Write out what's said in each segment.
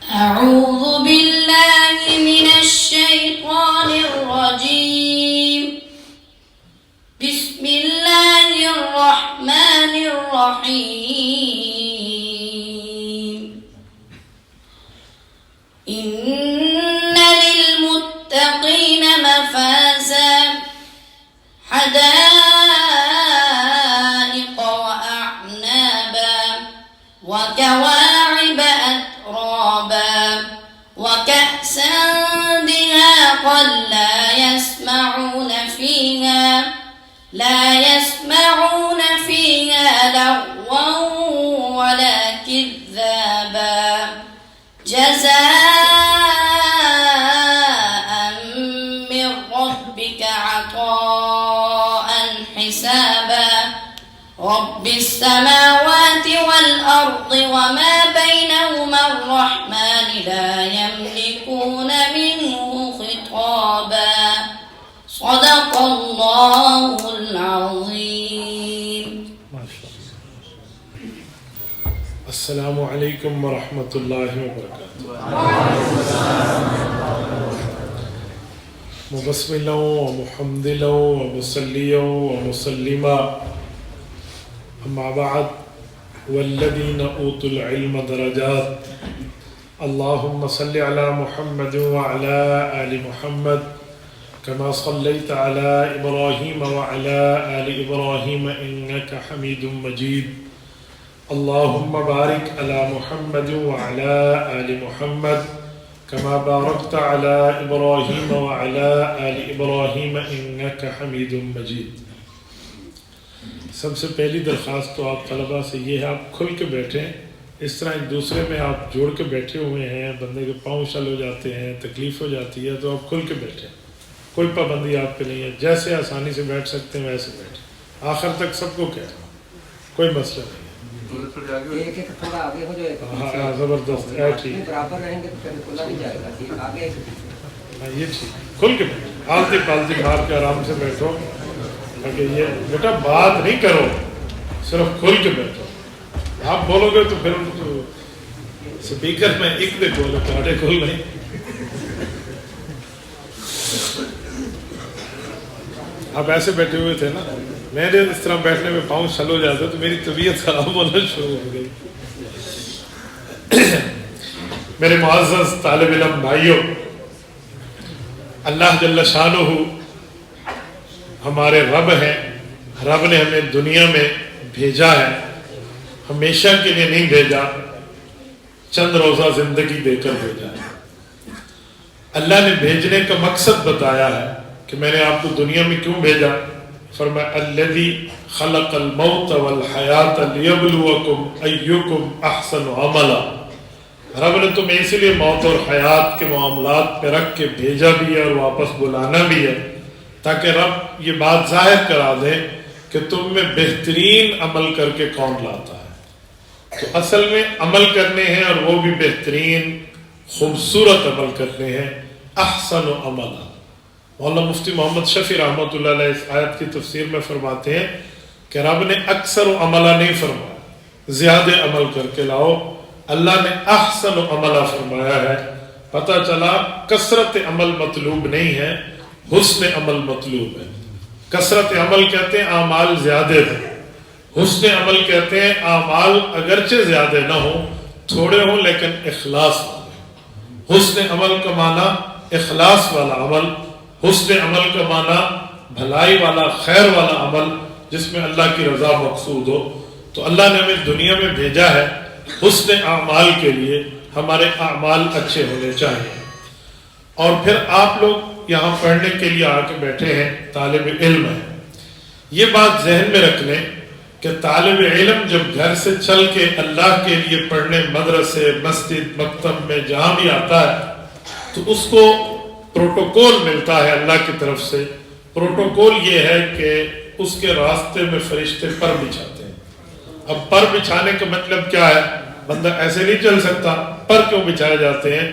أعوذ بالله من الشيطان الرجيم. بسم الله الرحمن الرحيم. إن للمتقين مفازا حدائق وأعنابا وكواعب أترابا وكأسا دهاقا لا يسمعون فيها لغوا ولا كذابا جزاء من ربك عطاء حسابا رب السماوات والأرض وما بينهما الرحمن لا يملكون منه خطابا صدق الله العظيم. السلام علیکم ورحمۃ اللہ وبرکاتہ. مبسملا ومحمدلا ومصلیا ومسلما اما بعد والذین اوتوا العلم درجات اللهم صل على محمد وعلى آل محمد كما صليت على إبراهيم وعلى آل إبراهيم إنك حميد مجيد. اللهم بارك على محمد وعلى آل محمد كما باركت على إبراهيم وعلى آل إبراهيم إنك حميد مجيد. سب سے پہلی درخواست تو آپ طلباء سے یہ ہے، آپ کھل کے بیٹھیں. اس طرح ایک دوسرے میں آپ جوڑ کے بیٹھے ہوئے ہیں، بندے کے پاؤں شل ہو جاتے ہیں، تکلیف ہو جاتی ہے، تو آپ کھل کے بیٹھیں. کوئی پابندی آپ پہ نہیں ہے، جیسے آسانی سے بیٹھ سکتے ہیں ویسے بیٹھیں. آخر تک سب کو کہہ رہا ہوں، کوئی مسئلہ نہیں. ہاں زبردست ہے، ٹھیک ہے، یہ ٹھیک. کھل کے بیٹھو، آلتی پالتی مار کے آرام سے بیٹھو. کہ یہ بیٹا بات نہیں کرو، صرف کھل کے بیٹھو. آپ بولو گے تو پھر سپیکر میں ایک دے بولو، تھوڑے کھل نہیں. آپ ایسے بیٹھے ہوئے تھے نا، میرے اس طرح بیٹھنے میں پاؤں شل ہو جاتے تو میری طبیعت خراب ہونا شروع ہو گئی. میرے معزز طالب علم بھائیوں، اللہ جل شانہ ہمارے رب ہیں. رب نے ہمیں دنیا میں بھیجا ہے، ہمیشہ کے لیے نہیں بھیجا، چند روزہ زندگی دے کر بھیجا ہے. اللہ نے بھیجنے کا مقصد بتایا ہے کہ میں نے آپ کو دنیا میں کیوں بھیجا. فرمایا الذی خلق الموت والحیات لیبلوکم ایکم احسن عملا. رب نے تمہیں اسی لیے موت اور حیات کے معاملات پہ رکھ کے بھیجا بھی ہے اور واپس بلانا بھی ہے، تاکہ رب یہ بات ظاہر کرا دے کہ تم میں بہترین عمل کر کے کون لاتا ہے. تو اصل میں عمل کرنے ہیں، اور وہ بھی بہترین خوبصورت عمل کرنے ہیں. احسن عملا. مولانا مفتی محمد شفیع رحمۃ اللہ علیہ اس آیت کی تفسیر میں فرماتے ہیں کہ رب نے اکثر عملہ نہیں فرمایا، زیادہ عمل کر کے لاؤ. اللہ نے احسن عملہ فرمایا ہے. پتہ چلا کثرت عمل مطلوب نہیں ہے، حسن عمل مطلوب ہے. کثرت عمل کہتے ہیں اعمال زیادہ ہیں، حسن عمل کہتے ہیں اعمال اگرچہ زیادہ نہ ہوں، تھوڑے ہوں لیکن اخلاص والے. حسن عمل کا معنی اخلاص والا عمل، حسن عمل کا معنی بھلائی والا، خیر والا عمل جس میں اللہ کی رضا مقصود ہو. تو اللہ نے ہمیں دنیا میں بھیجا ہے حسن اعمال کے لیے. ہمارے اعمال اچھے ہونے چاہیے. اور پھر آپ لوگ یہاں پڑھنے کے لیے آ کے بیٹھے ہیں، طالب علم ہیں. یہ بات ذہن میں رکھ لیں کہ طالب علم جب گھر سے چل کے اللہ کے لیے پڑھنے مدرسے، مسجد، مکتب میں جہاں بھی آتا ہے تو اس کو پروٹوکول ملتا ہے اللہ کی طرف سے. پروٹوکول یہ ہے کہ اس کے راستے میں فرشتے پر بچھاتے ہیں. اب پر بچھانے کا مطلب کیا ہے؟ بندہ ایسے نہیں چل سکتا. پر کیوں بچھائے جاتے ہیں؟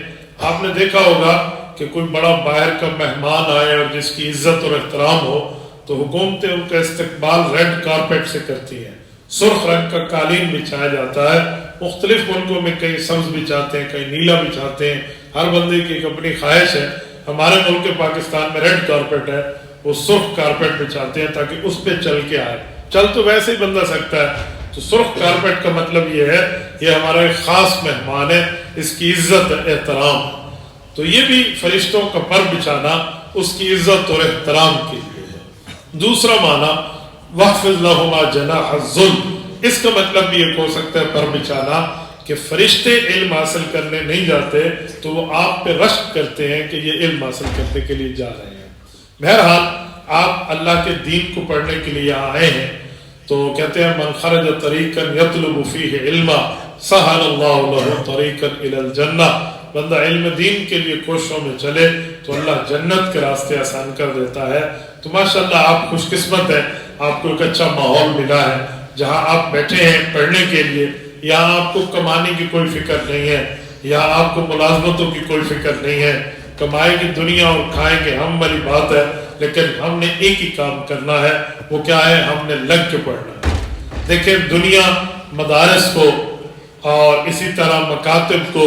آپ نے دیکھا ہوگا کہ کوئی بڑا باہر کا مہمان آئے اور جس کی عزت اور احترام ہو تو حکومتیں ان کا استقبال ریڈ کارپیٹ سے کرتی ہیں. سرخ رنگ کا قالین بچھایا جاتا ہے مختلف ملکوں میں کہیں سبز بھی چاہتے ہیں، کہیں نیلا بھی چاہتے ہیں، ہر بندے کی ایک اپنی خواہش ہے. ہمارے ملک پاکستان میں ریڈ کارپیٹ ہے، وہ سرخ کارپیٹ پہ چاہتے ہیں تاکہ اس پہ چل کے آئے. چل تو ویسے ہی بندہ سکتا ہے. تو سرخ کارپیٹ کا مطلب یہ ہے یہ ہمارا ایک خاص مہمان ہے، اس کی عزت احترام. تو یہ بھی فرشتوں کا پر بچھانا اس کی عزت اور احترام کے لیے ہے. دوسرا معنی وَحْفِظْ لَهُمَا جَنَاحَ الذُّلِّ، اس کا مطلب بھی ایک ہو سکتا ہے پر بچھانا کہ فرشتے علم حاصل کرنے نہیں جاتے تو وہ آپ پہ رشک کرتے ہیں کہ یہ علم حاصل کرنے کے لیے جا رہے ہیں. بہرحال آپ اللہ کے دین کو پڑھنے کے لیے یہاں آئے ہیں تو کہتے ہیں من خرج طریقا یطلب فیہ علما سہل اللہ لہ طریقا الی الجنہ. بندہ علم دین کے لیے کوششوں میں چلے تو اللہ جنت کے راستے آسان کر دیتا ہے. تو ماشاءاللہ آپ خوش قسمت ہیں، آپ کو ایک اچھا ماحول ملا ہے جہاں آپ بیٹھے ہیں پڑھنے کے لیے. یہاں آپ کو کمانے کی کوئی فکر نہیں ہے، یہاں آپ کو ملازمتوں کی کوئی فکر نہیں ہے. کمائے گی دنیا اور کھائیں گے ہم والی بات ہے، لیکن ہم نے ایک ہی کام کرنا ہے. وہ کیا ہے؟ ہم نے لگ کے پڑھنا ہے. دیکھیں دنیا مدارس کو اور اسی طرح مکاتب کو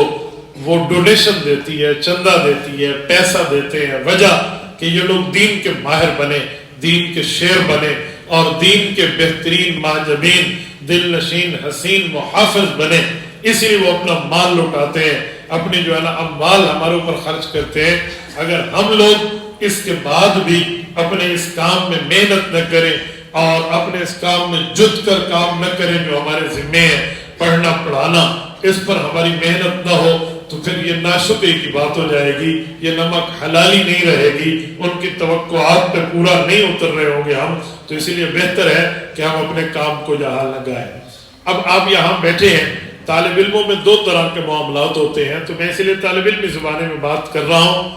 وہ ڈونیشن دیتی ہے، چندہ دیتی ہے، پیسہ دیتے ہیں. وجہ کہ یہ لوگ دین کے ماہر بنے، دین کے شیر بنے اور دین کے بہترین معجبین، دل نشین، حسین محافظ بنے. اسی لیے وہ اپنا مال لٹاتے ہیں، اپنی جو ہے نا اموال ہمارے اوپر خرچ کرتے ہیں. اگر ہم لوگ اس کے بعد بھی اپنے اس کام میں محنت نہ کریں اور اپنے اس کام میں جد کر کام نہ کریں جو ہمارے ذمے ہے، پڑھنا پڑھانا، اس پر ہماری محنت نہ ہو تو پھر یہ ناشکری کی بات ہو جائے گی، یہ نمک حلالی نہیں رہے گی، ان کی توقعات پہ پورا نہیں اتر رہے ہوں گے ہم. تو اسی لیے بہتر ہے کہ ہم اپنے کام کو جہاں لگائیں. اب آپ یہاں بیٹھے ہیں، طالب علموں میں دو طرح کے معاملات ہوتے ہیں، تو میں اسی لیے طالب علمی زبانے میں بات کر رہا ہوں.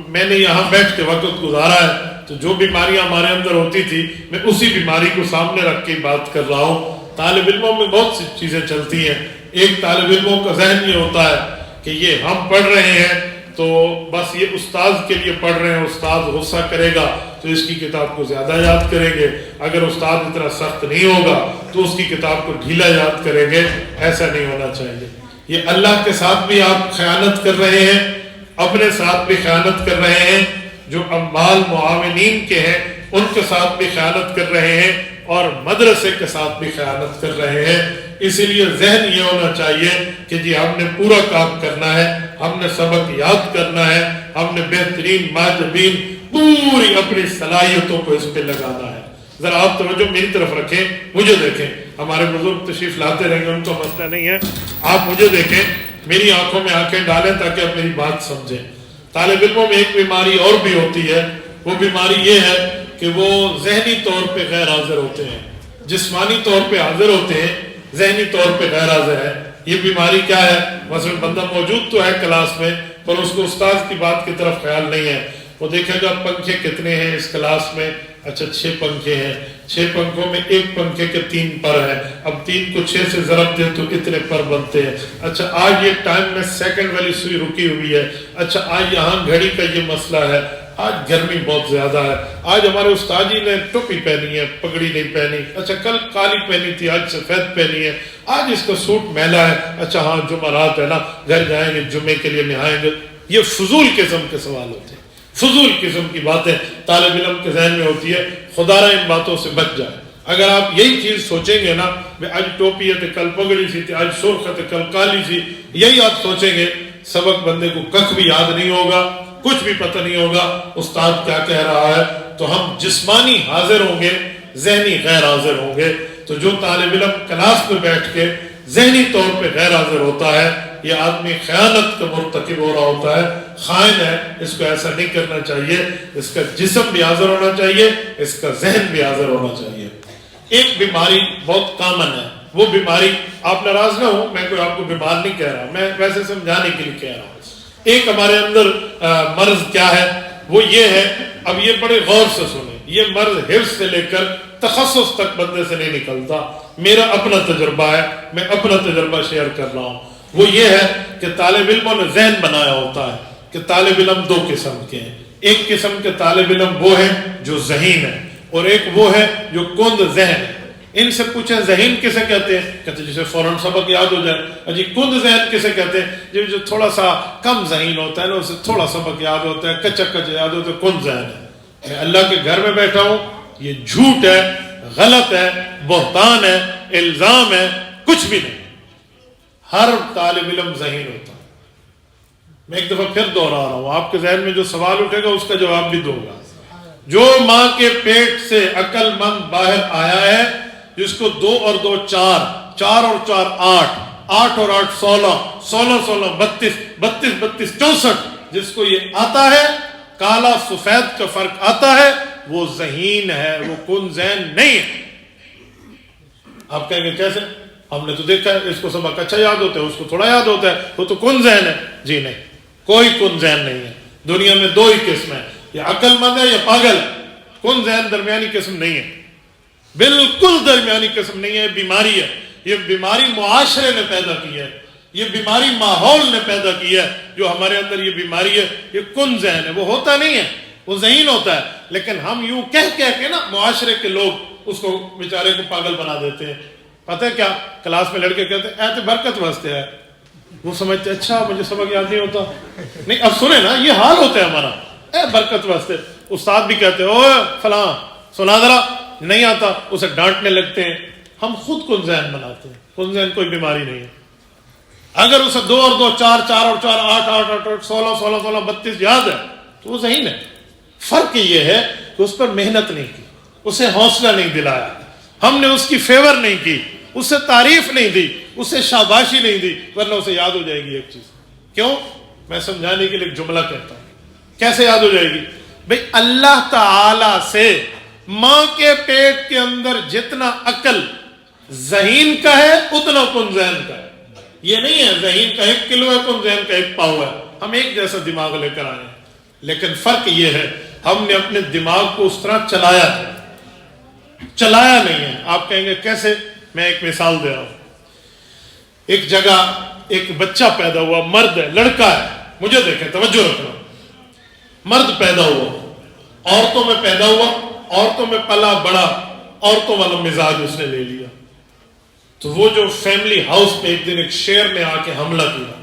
میں نے یہاں بیٹھ کے وقت گزارا ہے، تو جو بیماریاں ہمارے اندر ہوتی تھی میں اسی بیماری کو سامنے رکھ کے بات کر رہا ہوں. طالب علموں میں بہت سی چیزیں چلتی ہیں. ایک طالب علموں کا ذہن یہ ہوتا ہے کہ یہ ہم پڑھ رہے ہیں تو بس یہ استاذ کے لیے پڑھ رہے ہیں، استاذ غصہ کرے گا تو اس کی کتاب کو زیادہ یاد کریں گے، اگر استاد اتنا سخت نہیں ہوگا تو اس کی کتاب کو ڈھیلا یاد کریں گے. ایسا نہیں ہونا چاہیے. یہ اللہ کے ساتھ بھی آپ خیانت کر رہے ہیں، اپنے ساتھ بھی خیانت کر رہے ہیں، جو اموال معاونین کے ہیں ان کے ساتھ بھی خیانت کر رہے ہیں اور مدرسے کے ساتھ بھی خیانت کر رہے ہیں. اسی لیے ذہن یہ ہونا چاہیے کہ جی ہم نے پورا کام کرنا ہے، ہم نے سبق یاد کرنا ہے، ہم نے بہترین ماجبین پوری اپنی صلاحیتوں کو اس پہ لگانا ہے. ذرا آپ توجہ میری طرف رکھیں، مجھے دیکھیں. ہمارے بزرگ تشریف لاتے رہیں گے، ان کا مسئلہ نہیں ہے. آپ مجھے دیکھیں، میری آنکھوں میں آنکھیں ڈالیں تاکہ آپ میری بات سمجھیں. طالب علموں میں ایک بیماری اور بھی ہوتی ہے. وہ بیماری یہ ہے کہ وہ ذہنی طور پہ غیر حاضر ہوتے ہیں، جسمانی طور پہ حاضر ہوتے ہیں، ذہنی طور پہ غیر حاضر ہے. یہ بیماری کیا ہے؟ مثلا بندہ موجود تو ہے کلاس میں پر اس کو استاد کی بات کی طرف خیال نہیں ہے. وہ دیکھے گا پنکھے کتنے ہیں اس کلاس میں، اچھا 6 پنکھے ہیں، 6 پنکھوں میں ایک پنکھے کے 3 پر ہیں، اب 3 کو 6 سے ضرب دیں تو اتنے پر بنتے ہیں. اچھا آج یہ ٹائم میں سیکنڈ والی سوئی رکی ہوئی ہے. اچھا آج یہاں گھڑی کا یہ مسئلہ ہے، آج گرمی بہت زیادہ ہے، آج ہمارے استاد جی نے ٹوپی پہنی ہے، پگڑی نہیں پہنی، اچھا کل کالی پہنی تھی آج سفید پہنی ہے، آج اس کا سوٹ میلا ہے، اچھا ہاں جمعرات ہے نا، گھر جائیں گے جمعے کے لیے نہائیں گے. یہ فضول قسم کے سوال ہوتے ہیں، فضول قسم کی باتیں طالب علم کے ذہن میں ہوتی ہے. خدا رہا ان باتوں سے بچ جائے. اگر آپ یہی چیز سوچیں گے نا، آج ٹوپی ہے تو کل پگڑی سی تھی، آج سرخ ہے تو کل کالی سی، یہی آپ سوچیں گے، سبق بندے کو کخ بھی یاد نہیں ہوگا، کچھ بھی پتہ نہیں ہوگا استاد کیا کہہ رہا ہے. تو ہم جسمانی حاضر ہوں گے، ذہنی غیر حاضر ہوں گے. تو جو طالب علم کلاس پہ بیٹھ کے ذہنی طور پہ غیر حاضر ہوتا ہے، یہ آدمی خیانت کا مرتکب ہو رہا ہوتا ہے، خائن ہے. اس کو ایسا نہیں کرنا چاہیے. اس کا جسم بھی حاضر ہونا چاہیے، اس کا ذہن بھی حاضر ہونا چاہیے. ایک بیماری بہت کامن ہے، وہ بیماری، آپ ناراض نہ ہو، میں کوئی آپ کو بیمار نہیں کہہ رہا، میں ویسے سمجھانے کے لیے کہہ رہا ہوں. ایک ہمارے اندر مرض کیا ہے، وہ یہ ہے، اب یہ بڑے غور سے سنیں، یہ مرض حفظ سے لے کر تخصص تک بندے سے نہیں نکلتا. میرا اپنا تجربہ ہے، میں اپنا تجربہ شیئر کر رہا ہوں. وہ یہ ہے کہ طالب علموں نے ذہن بنایا ہوتا ہے کہ طالب علم 2 قسم کے ہیں. ایک قسم کے طالب علم وہ ہیں جو ذہین ہیں، اور ایک وہ ہے جو کند ذہن ہے. ان سے پوچھیں ذہین کسے کہتے ہیں؟ کہتے ہیں جسے فوراً سبق یاد ہو جائے. جی کند ذہن کسے کہتے ہیں؟ جو تھوڑا سا کم ذہین ہوتا ہے نا، اسے تھوڑا سبق یاد ہوتا ہے، کچا کچا یاد ہوتا ہے، کند ذہن ہے. میں اللہ کے گھر میں بیٹھا ہوں، یہ جھوٹ ہے، غلط ہے، بہتان ہے، الزام ہے، کچھ بھی نہیں. ہر طالب علم ذہین ہوتا ہے. میں ایک دفعہ پھر دوہرا رہا ہوں، آپ کے ذہن میں جو سوال اٹھے گا اس کا جواب بھی دوں گا. جو ماں کے پیٹ سے عقل مند باہر آیا ہے، جس کو 2 اور 2 4، 4 اور 4 8، 8 اور 8 16، 16 16 32، 32 32 64، جس کو یہ آتا ہے، کالا سفید کا فرق آتا ہے، وہ ذہین ہے، وہ کن ذہن نہیں ہے. آپ کہیں گے کیسے؟ ہم نے تو دیکھا ہے اس کو سبق اچھا یاد ہوتا ہے، اس کو تھوڑا یاد ہوتا ہے، وہ تو کن ذہن ہے. جی نہیں، کوئی کن ذہن نہیں ہے. دنیا میں 2 ہی قسم ہے، یا عقل مند ہے یا پاگل. کن ذہن درمیانی قسم نہیں ہے، بالکل درمیانی قسم نہیں ہے. بیماری ہے، یہ بیماری معاشرے نے پیدا کی ہے، یہ بیماری ماحول نے پیدا کی ہے. جو ہمارے اندر یہ بیماری ہے، یہ کن ذہن ہے. وہ ہوتا نہیں ہے، وہ ذہین ہوتا ہے. لیکن ہم یوں کہہ کے نا، معاشرے کے لوگ اس کو بیچارے کو پاگل بنا دیتے ہیں. پتہ ہے کیا؟ کلاس میں لڑکے کہتے ہیں اے تو برکت واسطے ہے، وہ سمجھتے اچھا مجھے سبق یاد نہیں ہوتا. نہیں، اب سنیں نا، یہ حال ہوتا ہے ہمارا، اے برکت واسطے. استاد بھی کہتے ہیں او فلاں سنا ذرا، نہیں آتا، اسے ڈانٹنے لگتے ہیں. ہم خود کن ذہن بناتے ہیں. کن ذہن کوئی بیماری نہیں ہے. اگر اسے 2 اور 2 4، 4 اور 4 8، 8 8 8 16 16 16 32 یاد ہے تو وہ ذہین ہے. فرق یہ ہے کہ اس پر محنت نہیں کی، اسے حوصلہ نہیں دلایا، ہم نے اس کی فیور نہیں کی، اسے تعریف نہیں دی، اسے شاباشی نہیں دی، ورنہ اسے یاد ہو جائے گی ایک چیز. کیوں؟ میں سمجھانے کے لیے ایک جملہ کہتا ہوں. کیسے یاد ہو جائے گی؟ بھئی اللہ تعالی سے ماں کے پیٹ کے اندر جتنا عقل ذہین کا ہے اتنا کن ذہن کا ہے. یہ نہیں ہے ذہین کا 1 کلو ہے، کن ذہن کا 1 پاؤ ہے. ہم ایک جیسا دماغ لے کر آئے ہیں، لیکن فرق یہ ہے ہم نے اپنے دماغ کو اس طرح چلایا نہیں ہے. آپ کہیں گے کیسے؟ میں ایک مثال دے رہا ہوں. ایک جگہ ایک بچہ پیدا ہوا، مرد ہے، لڑکا ہے. مجھے دیکھیں، توجہ رکھنا. مرد پیدا ہوا، عورتوں میں پیدا ہوا، عورتوں میں پلا بڑا، عورتوں والا مزاج اس نے لے لیا. تو وہ جو فیملی ہاؤس پہ ایک دن ایک شیر نے آ کے حملہ کیا،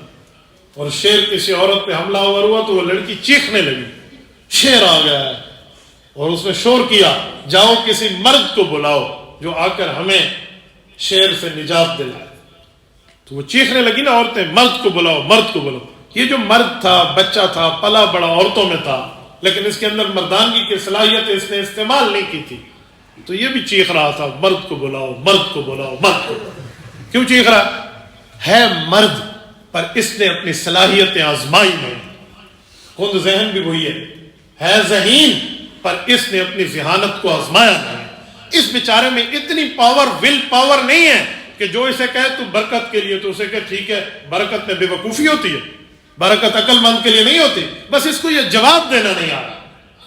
اور شیر کسی عورت پہ حملہ ہوا تو وہ لڑکی چیخنے لگی. شیر آ گیا ہے، اور اس نے شور کیا جاؤ کسی مرد کو بلاؤ جو آ کر ہمیں شیر سے نجات دلائے. تو وہ چیخنے لگی نا عورتیں، مرد کو بلاؤ، مرد کو بلاؤ. یہ جو مرد تھا، بچہ تھا، پلا بڑا عورتوں میں تھا، لیکن اس کے اندر مردانگی کی صلاحیت اس نے استعمال نہیں کی تھی. تو یہ بھی چیخ رہا تھا مرد کو بلاؤ، مرد کو بلاؤ، مرد کو بلاؤ. کیوں چیخ رہا ہے؟ مرد پر اس نے اپنی صلاحیتیں آزمائی نہیں. کند ذہن بھی وہی ہے ذہین پر اس نے اپنی ذہانت کو آزمایا نہیں. اس بیچارے میں اتنی پاور، ول پاور نہیں ہے کہ جو اسے کہے تو برکت کے لیے تو اسے کہے ٹھیک ہے. برکت میں بے وقوفی ہوتی ہے، برکت عقل مند کے لیے نہیں ہوتی. بس اس کو یہ جواب دینا نہیں آ رہا،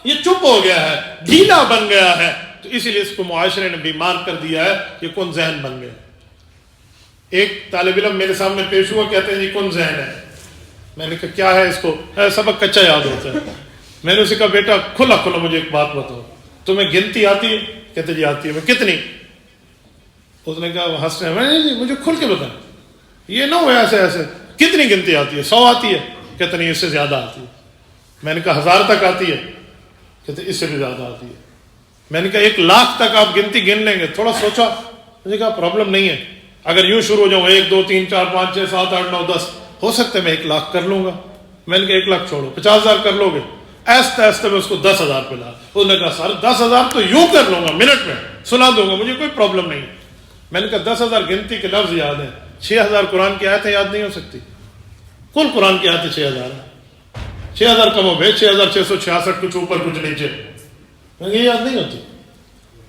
یہ چپ ہو گیا ہے، ڈھیلا بن گیا ہے. تو اسی لیے اس کو معاشرے نے بیمار کر دیا ہے، یہ کن ذہن بن گیا. ایک طالب علم میرے سامنے پیش ہوا، کہتے ہیں جی کن ذہن ہے. میں نے کہا کیا ہے اس کو؟ سبق کچا یاد ہوتا ہے. میں نے اسے کہا بیٹا کھلا مجھے ایک بات بتاؤ، تمہیں گنتی آتی ہے؟ کہتے جی آتی ہے. میں کتنی؟ اس نے کہا ہنس رہے ہیں، جی مجھے کھل کے بتائیں، یہ نہ ہو ایسے. کتنی گنتی آتی ہے؟ 100 آتی ہے؟ کہتے نہیں اس سے زیادہ آتی ہے. میں نے کہا 1000 تک آتی ہے؟ کہتے اس سے بھی زیادہ آتی ہے. میں نے کہا 1,00,000 تک آپ گنتی گن لیں گے؟ تھوڑا سوچا. مجھے کہا پرابلم نہیں ہے، اگر یوں شروع ہو جاؤں 1 2 3 4 5 6 7 8 9 10 ہو سکتا ہے میں 1,00,000 کر لوں گا. میں نے کہا 1,00,000 چھوڑو، 50,000 کر لو گے؟ ایستے ایستے میں اس کو 10,000 پہ لا. اس نے کہا سر 10,000 تو یوں کر لوں گا، منٹ میں سنا دوں گا، مجھے کوئی پرابلم نہیں. میں نے کہا 10,000 گنتی کے لفظ یاد ہیں، 6,000 قرآن کی آیتیں یاد نہیں ہو سکتی؟ کل قرآن کی آیتیں 6,000 ہیں، 6,000 کم ہو گئے، 6,666 کچھ اوپر کچھ نیچے. یہ یاد نہیں ہوتی.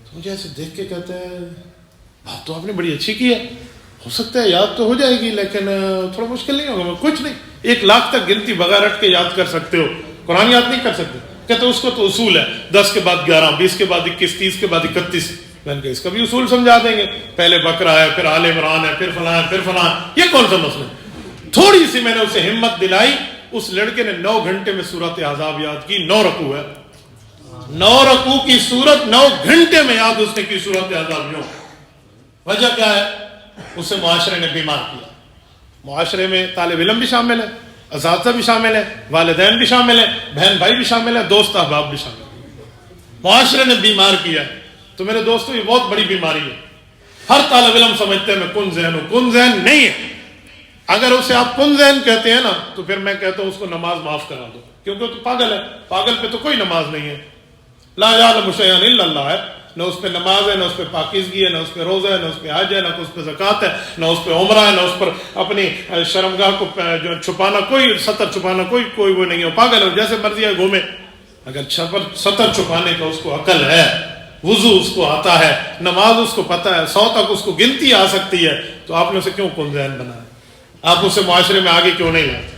تو مجھے ایسے دیکھ کے کہتے ہیں بات تو آپ نے بڑی اچھی کی ہے، ہو سکتا ہے یاد تو ہو جائے گی لیکن تھوڑا مشکل نہیں ہوگا. کچھ نہیں، 1,00,000 تک گنتی بغیر رٹ کے یاد کر سکتے ہو، قرآن یاد نہیں کر سکتے. کہتے اس کو تو اصول ہے، 10 کے بعد 11، 20 کے بعد 21، 30 کے بعد 31. میں نے کہا اس کا بھی اصول سمجھا دیں گے، پہلے بقرہ ہے، پھر آل عمران ہے، پھر فلاں ہے، پھر فلاں ہے. یہ کون سا مسئلہ؟ تھوڑی سی میں نے اسے ہمت دلائی. اس لڑکے نے 9 گھنٹے میں سورت احزاب یاد کی. 9 رکوع ہے، 9 رکوع کی سورت 9 گھنٹے میں یاد اس نے کی سورت احزاب. وجہ کیا ہے؟ اسے معاشرے نے بیمار کیا. معاشرے میں طالب علم بھی شامل ہے، اساتذہ بھی شامل ہے، والدین بھی شامل ہیں، بہن بھائی بھی شامل ہیں، دوست احباب بھی شامل ہیں. معاشرے نے بیمار کیا. تو میرے دوستو، یہ بہت بڑی بیماری ہے. ہر طالب علم سمجھتے ہیں میں کن ذہن ہوں. کن ذہن نہیں ہے. اگر اسے آپ کن ذہن کہتے ہیں نا تو پھر میں کہتا ہوں اس کو نماز معاف کرا دو، کیونکہ تو پاگل ہے. پاگل پہ تو کوئی نماز نہیں ہے. لا یعلم شیئا الا اللہ ہے. نہ اس پہ نماز ہے، نہ اس پہ پاکیزگی ہے، نہ اس پہ روزہ ہے، نہ اس پہ حج ہے، نہ اس پہ زکوٰۃ ہے، نہ اس پہ عمرہ ہے، نہ اس پر اپنی شرمگاہ کو جو چھپانا، کوئی سطر چھپانا کوئی وہ نہیں ہے. پاگل ہے، جیسے مرضی ہے گھومے. اگر سطر چھپانے کا اس کو عقل ہے، وضو اس کو آتا ہے، نماز اس کو پتہ ہے، 100 تک اس کو گنتی آ سکتی ہے، تو آپ نے اسے کیوں کن ذہن بنایا؟ آپ اسے معاشرے میں آگے کیوں نہیں لاتے؟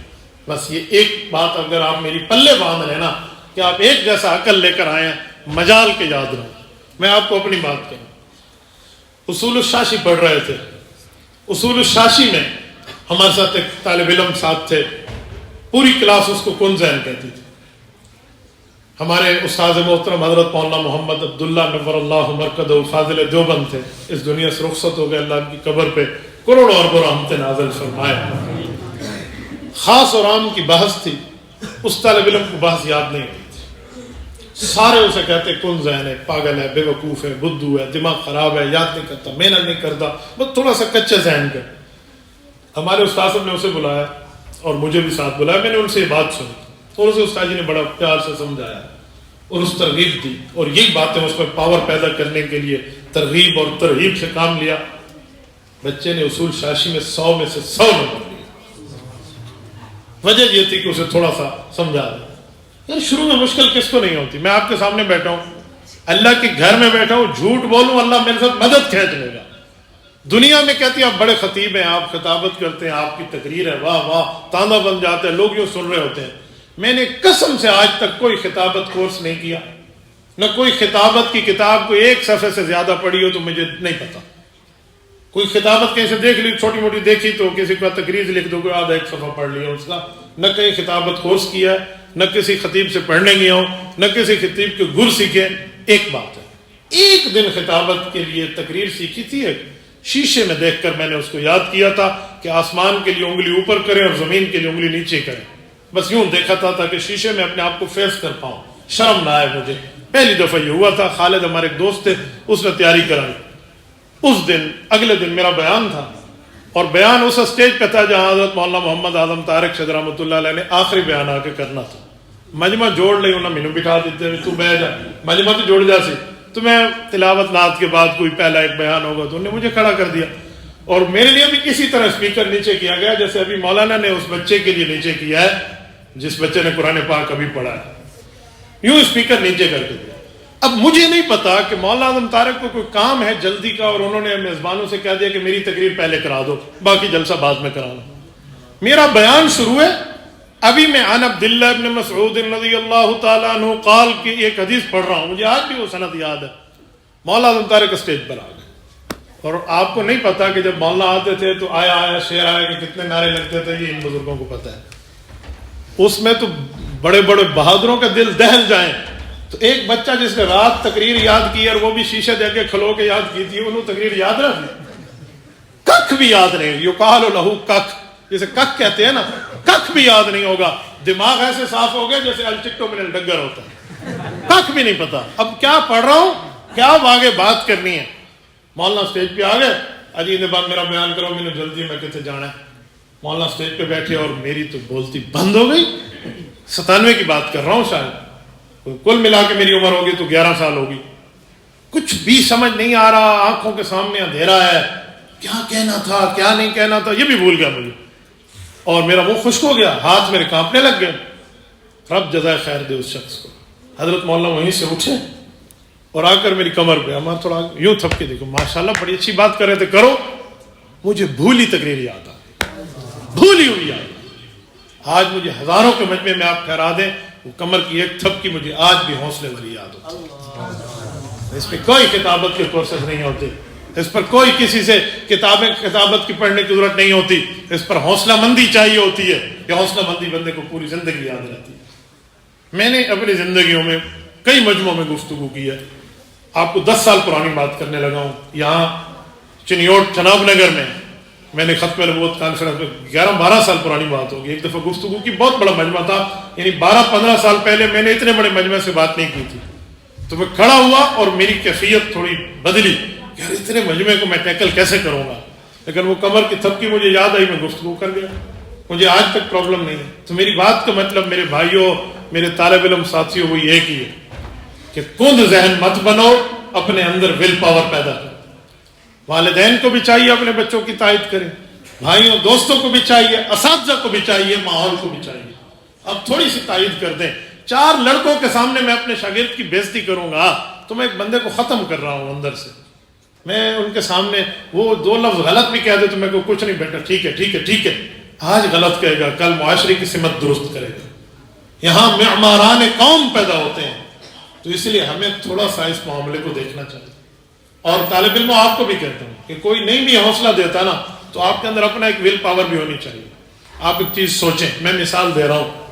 بس یہ ایک بات اگر آپ میری پلے باندھ لیں نا کہ آپ ایک جیسا عقل لے کر آئے ہیں، مجال کے یاد رہو. میں آپ کو اپنی بات کہوں. اصول الشاشی پڑھ رہے تھے. اصول الشاشی میں ہمارے ساتھ ایک طالب علم ساتھ تھے، پوری کلاس اس کو کن ذہن کہتی تھی. ہمارے استاد محترم حضرت مولانا محمد عبداللہ نور اللہ مرکزہ فاضل دیوبند تھے. اس دنیا سے رخصت ہو گئے. اللہ ان کی قبر پہ کروڑوں اربوں رحمتیں نازل فرمائے. خاص اور عام کی بحث تھی. اس طالب علم کو بحث یاد نہیں ہوئی تھی. سارے اسے کہتے کن ذہن ہے، پاگل ہے، بے وقوف ہے، بدھو ہے، دماغ خراب ہے، یاد نہیں کرتا، محنت نہیں کرتا، بس تھوڑا سا کچے ذہن کا. ہمارے استاد صاحب نے اسے بلایا اور مجھے بھی ساتھ بلایا. میں نے ان سے یہ بات سنی اور اسے استاد جی نے بڑا پیار سے سمجھایا اور اس ترغیب دی، اور یہی باتیں اس پر پاور پیدا کرنے کے لیے ترغیب اور ترغیب سے کام لیا. بچے نے اصول شاشی میں 100 میں سے 100 نمبر لیے. وجہ یہ تھی کہ اسے تھوڑا سا سمجھا دیا. یار شروع میں مشکل کس کو نہیں ہوتی؟ میں آپ کے سامنے بیٹھا ہوں، اللہ کے گھر میں بیٹھا ہوں، جھوٹ بولوں اللہ میرے ساتھ مدد کھینچ لے گا. دنیا میں کہتی ہے آپ بڑے خطیب ہیں، آپ خطابت کرتے ہیں، آپ کی تقریر ہے، واہ واہ، تانا بن جاتا ہے، لوگ یوں سن رہے ہوتے ہیں. میں نے قسم سے آج تک کوئی خطابت کورس نہیں کیا، نہ کوئی خطابت کی کتاب کو ایک صفحے سے زیادہ پڑھی ہو تو مجھے نہیں پتا. کوئی خطابت کہیں سے دیکھ لی، چھوٹی موٹی دیکھی تو کسی کا تقریر لکھ دو، کوئی آدھا ایک صفحہ پڑھ لیا اس کا. نہ کہیں خطابت کورس کیا ہے، نہ کسی خطیب سے پڑھنے گیا ہوں، نہ کسی خطیب کے گر سیکھے. ایک بات ہے، ایک دن خطابت کے لیے تقریر سیکھی تھی. ایک شیشے میں دیکھ کر میں نے اس کو یاد کیا تھا کہ آسمان کے لیے انگلی اوپر کریں اور زمین کے لیے انگلی نیچے کریں. بس یوں دیکھا تھا تاکہ شیشے میں اپنے آپ کو فیس کر پاؤں. شرم نہ آئے مجھے. پہلی دفعہ یہ ہوا تھا. خالد ہمارے ایک دوست تھے، اس نے تیاری کرائی. اس دن اگلے دن میرا بیان تھا، اور بیان اس اسٹیج پہ تھا جہاں حضرت مولانا محمد اعظم طارق شد رحمۃ اللہ علیہ نے آخری بیان آ کے کرنا تھا. مجمع جوڑ لئی انہوں نے مینو بٹھا دیتے، تو بیٹھ جا، مجمع تو جوڑ جا سی. تو میں تلاوت نعت کے بعد کوئی پہلا ایک بیان ہوگا تو انہوں نے مجھے کھڑا کر دیا، اور میرے لیے بھی کسی طرح اسپیکر نیچے کیا گیا جیسے ابھی مولانا نے اس بچے کے لیے نیچے کیا ہے جس بچے نے قرآن پاک ابھی پڑھا ہے. یوں اسپیکر نیچے کر کے دیا. اب مجھے نہیں پتا کہ مولانا اعظم طارق کو کوئی کام ہے جلدی کا، اور انہوں نے میزبانوں سے کہہ دیا کہ میری تقریر پہلے کرا دو، باقی جلسہ بعد میں کرانا. میرا بیان شروع ہے، ابھی میں عن عبداللہ ابن مسعود رضی اللہ تعالیٰ عنہ قال کی ایک حدیث پڑھ رہا ہوں. مجھے آج بھی وہ سند یاد ہے. مولانا اعظم طارق اسٹیج پر آ گئے، اور آپ کو نہیں پتا کہ جب مولانا آتے تھے تو آیا آیا شعر آیا کہ کتنے نعرے لگتے تھے، یہ ان بزرگوں کو پتا ہے. اس میں تو بڑے بڑے بہادروں کا دل دہل جائیں. تو ایک بچہ جس نے رات تقریر یاد کی اور وہ بھی شیشے دے کے کھلو کے یاد کی تھی، انہوں تقریر یاد رکھی، ککھ بھی یاد نہیں. یقال لہو ککھ، جسے ککھ کہتے ہیں نا، ککھ بھی یاد نہیں ہوگا. دماغ ایسے صاف ہو گیا جیسے الچکٹو من الڈگر ہوتا ہے، ککھ بھی نہیں پتا اب کیا پڑھ رہا ہوں، کیا آگے بات کرنی ہے. مولانا اسٹیج پہ آ گئے، اجی نے بات میرا بیان کرو، میں نے جلدی میں کتنے جانا ہے. مولانا اسٹیج پہ بیٹھے اور میری تو بولتی بند ہو گئی. 97 کی بات کر رہا ہوں، شاید کل ملا کے میری عمر ہوگی تو 11 سال ہوگی. کچھ بھی سمجھ نہیں آ رہا، آنکھوں کے سامنے اندھیرا ہے، کیا کہنا تھا کیا نہیں کہنا تھا یہ بھی بھول گیا مجھے، اور میرا منہ خشک ہو گیا، ہاتھ میرے کانپنے لگ گئے. رب جزائے خیر دے اس شخص کو. حضرت مولانا وہیں سے اٹھے اور آ کر میری کمر پہ ہمارا تھوڑا یوں تھپ کے دیکھو، ماشاءاللہ بڑی اچھی بات کر رہے تھے، کرو. مجھے بھولی تقریر یاد آ گئی، بھولی ہوئی یاد. آج مجھے ہزاروں کے مجمع میں آپ ٹھہرا دیں، وہ کمر کی ایک تھپ کی مجھے آج بھی حوصلے والی یاد ہوتی. اس پہ کوئی کتابت کے کورسز نہیں ہوتے، اس پر کوئی کسی سے کتابت کی پڑھنے کی ضرورت نہیں ہوتی. اس پر حوصلہ مندی چاہیے ہوتی ہے. یہ حوصلہ مندی بندے کو پوری زندگی یاد رہتی ہے. میں نے اپنی زندگیوں میں کئی مجموعوں میں گفتگو کی ہے. آپ کو 10 سال پرانی بات کرنے لگا ہوں. یہاں چنیوٹ جناب نگر میں میں نے ختم نبوت کانفرنس میں 11-12 سال پرانی بات ہوگی، ایک دفعہ گفتگو کی، بہت بڑا مجمع تھا، یعنی 12-15 سال پہلے میں نے اتنے بڑے مجمع سے بات نہیں کی تھی. تو میں کھڑا ہوا اور میری کیفیت تھوڑی بدلی، یار اتنے مجمع کو میں ٹیکل کیسے کروں گا، لیکن وہ کمر کی تھپکی مجھے یاد آئی، میں گفتگو کر گیا. مجھے آج تک پرابلم نہیں ہے. تو میری بات کا مطلب میرے بھائیوں، میرے طالب علم ساتھیوں، وہ ایک ہی ہے کہ کند ذہن مت بنو، اپنے اندر ول پاور پیدا کرو. والدین کو بھی چاہیے اپنے بچوں کی تائید کریں، بھائیوں دوستوں کو بھی چاہیے، اساتذہ کو بھی چاہیے، ماحول کو بھی چاہیے. اب تھوڑی سی تائید کر دیں. 4 لڑکوں کے سامنے میں اپنے شاگرد کی بےزتی کروں گا تو میں ایک بندے کو ختم کر رہا ہوں اندر سے. میں ان کے سامنے وہ 2 لفظ غلط بھی کہہ دے تو میں کو کچھ نہیں، بیٹا ٹھیک ہے ٹھیک ہے ٹھیک ہے، آج غلط کہے گا کل معاشرے کی سمت درست کرے گا. یہاں معماران قوم پیدا ہوتے ہیں. تو اس لیے ہمیں تھوڑا سا اس معاملے کو دیکھنا چاہیے. اور طالب علموں آپ کو بھی کہتا ہوں کہ کوئی نہیں بھی حوصلہ دیتا نا تو آپ کے اندر اپنا ایک ول پاور بھی ہونی چاہیے. آپ ایک چیز سوچیں، میں مثال دے رہا ہوں،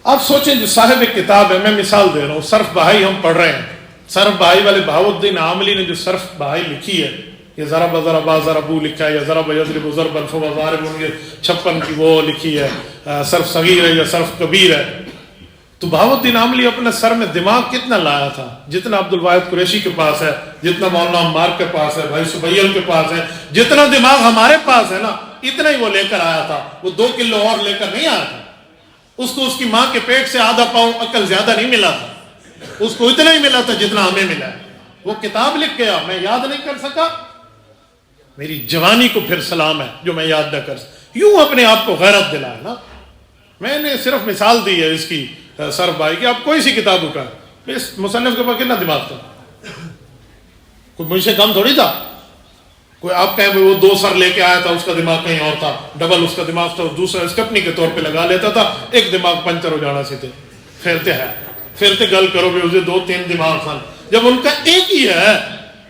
آپ سوچیں جو صاحب کتاب ہے، میں مثال دے رہا ہوں، صرف بہائی ہم پڑھ رہے ہیں، صرف بہائی والے بہاؤالدین عاملی نے جو صرف بہائی لکھی ہے، یہ ذرا بذرا با ذرا بو لکھا ہے، یا ذرا بضرب ضرب الف وضارب، یہ 56 کی وہ لکھی ہے، صرف صغیر ہے یا صرف کبیر ہے. تو بہاؤالدین عاملی اپنے سر میں دماغ کتنا لایا تھا، جتنا عبد الواحد قریشی کے پاس ہے، جتنا مولانا عمار کے پاس ہے، بھائی سبیل کے پاس ہے، جتنا دماغ ہمارے پاس ہے نا اتنا ہی وہ لے کر آیا تھا. وہ 2 کلو اور لے کر نہیں آیا تھا. اس کو اس کی ماں کے پیٹ سے آدھا پاؤں عقل زیادہ نہیں ملا تھا، اس کو اتنا ہی ملا تھا جتنا ہمیں ملا ہے. وہ کتاب لکھ گیا، میں یاد نہیں کر سکا، میری جوانی کو پھر سلام ہے جو میں یاد نہ کر سکا. یوں اپنے آپ کو غیرت دلایا نا. میں نے صرف مثال دی ہے اس کی سر بھائی کہ آپ کوئی سی کتاب اٹھا، اس مصنف کے پاس کتنا دماغ تھا، کوئی مجھ سے کم تھوڑی تھا. کوئی آپ کہیں وہ 2 سر لے کے آیا تھا، اس کا دماغ کہیں اور تھا، ڈبل اس کا دماغ تھا، دوسرا اسکپنی کے طور پہ لگا لیتا تھا، ایک دماغ پنچر ہو جانا سی تھے. پھرتے ہیں پھرتے گل کرو بھی اسے 2-3 دماغ تھا. جب ان کا ایک ہی ہے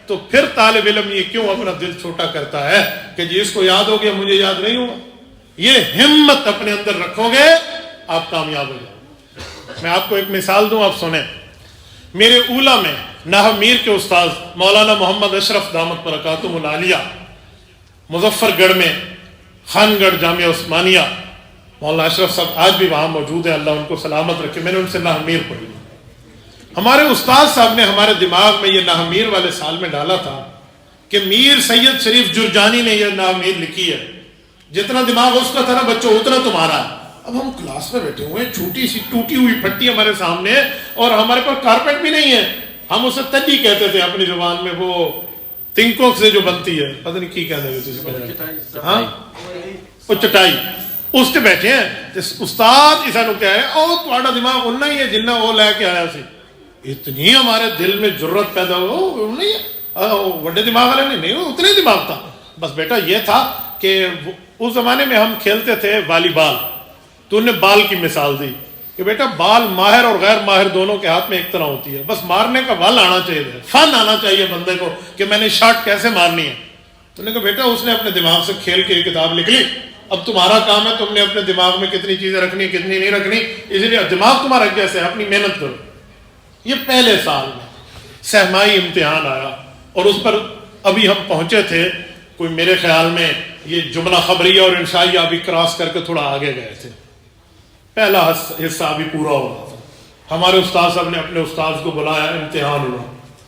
تو پھر طالب علم یہ کیوں اپنا دل چھوٹا کرتا ہے کہ جی اس کو یاد ہو گیا مجھے یاد نہیں ہوا. یہ ہمت اپنے اندر رکھو گے آپ کامیاب ہو جائیں. میں آپ کو ایک مثال دوں، آپ سنیں. میرے اولا میں نحو میر کے استاذ مولانا محمد اشرف دامت برکاتہم العالیہ، مظفر گڑھ میں خان گڑھ جامعہ عثمانیہ، مولانا اشرف صاحب آج بھی وہاں موجود ہیں، اللہ ان کو سلامت رکھے. میں نے ان سے نحو میر پڑھی. ہمارے استاد صاحب نے ہمارے دماغ میں یہ نحو میر والے سال میں ڈالا تھا کہ میر سید شریف جرجانی نے یہ نحو میر لکھی ہے. جتنا دماغ اس کا تھا نا بچوں اتنا تمہارا ہے. اب ہم کلاس میں بیٹھے ہوئے ہیں، چھوٹی سی ٹوٹی ہوئی پھٹی ہمارے سامنے اور ہمارے پاس کارپیٹ بھی نہیں ہے. ہم اسے تجی کہتے تھے اپنی زبان میں، وہ تنکوں سے جو بنتی ہے، پتہ نہیں کی کہتے ہیں، ہاں وہ چٹائی، اس سے بیٹھے ہیں. استاد اسا نو کہے او تہاڈا دماغ اُننا ہی ہے جننا وہ لے کے آیا سی. اتنی ہمارے دل میں جرت پیدا ہو، نہیں بڑے دماغ والے نہیں، اتنے ہی دماغ تھا. بس بیٹا یہ تھا کہ اس زمانے میں ہم کھیلتے تھے والی بال. تو انہیں بال کی مثال دی کہ بیٹا بال ماہر اور غیر ماہر دونوں کے ہاتھ میں ایک طرح ہوتی ہے، بس مارنے کا بل آنا چاہیے، فن آنا چاہیے بندے کو کہ میں نے شاٹ کیسے مارنی ہے. تو نے کہا بیٹا اس نے اپنے دماغ سے کھیل کے کتاب لکھ لی، اب تمہارا کام ہے تم نے اپنے دماغ میں کتنی چیزیں رکھنی کتنی نہیں رکھنی، اس لیے دماغ تمہارا کیسے ہے، اپنی محنت کرو. یہ پہلے سال میں سہمائی امتحان آیا اور اس پر ابھی ہم پہنچے تھے، کوئی میرے خیال میں یہ جملہ خبریہ اور انشائیہ ابھی کراس کر کے تھوڑا آگے گئے تھے. پہلا حصہ ابھی پورا ہو رہا تھا. ہمارے استاد صاحب نے اپنے استاد کو بلایا، امتحان ہوا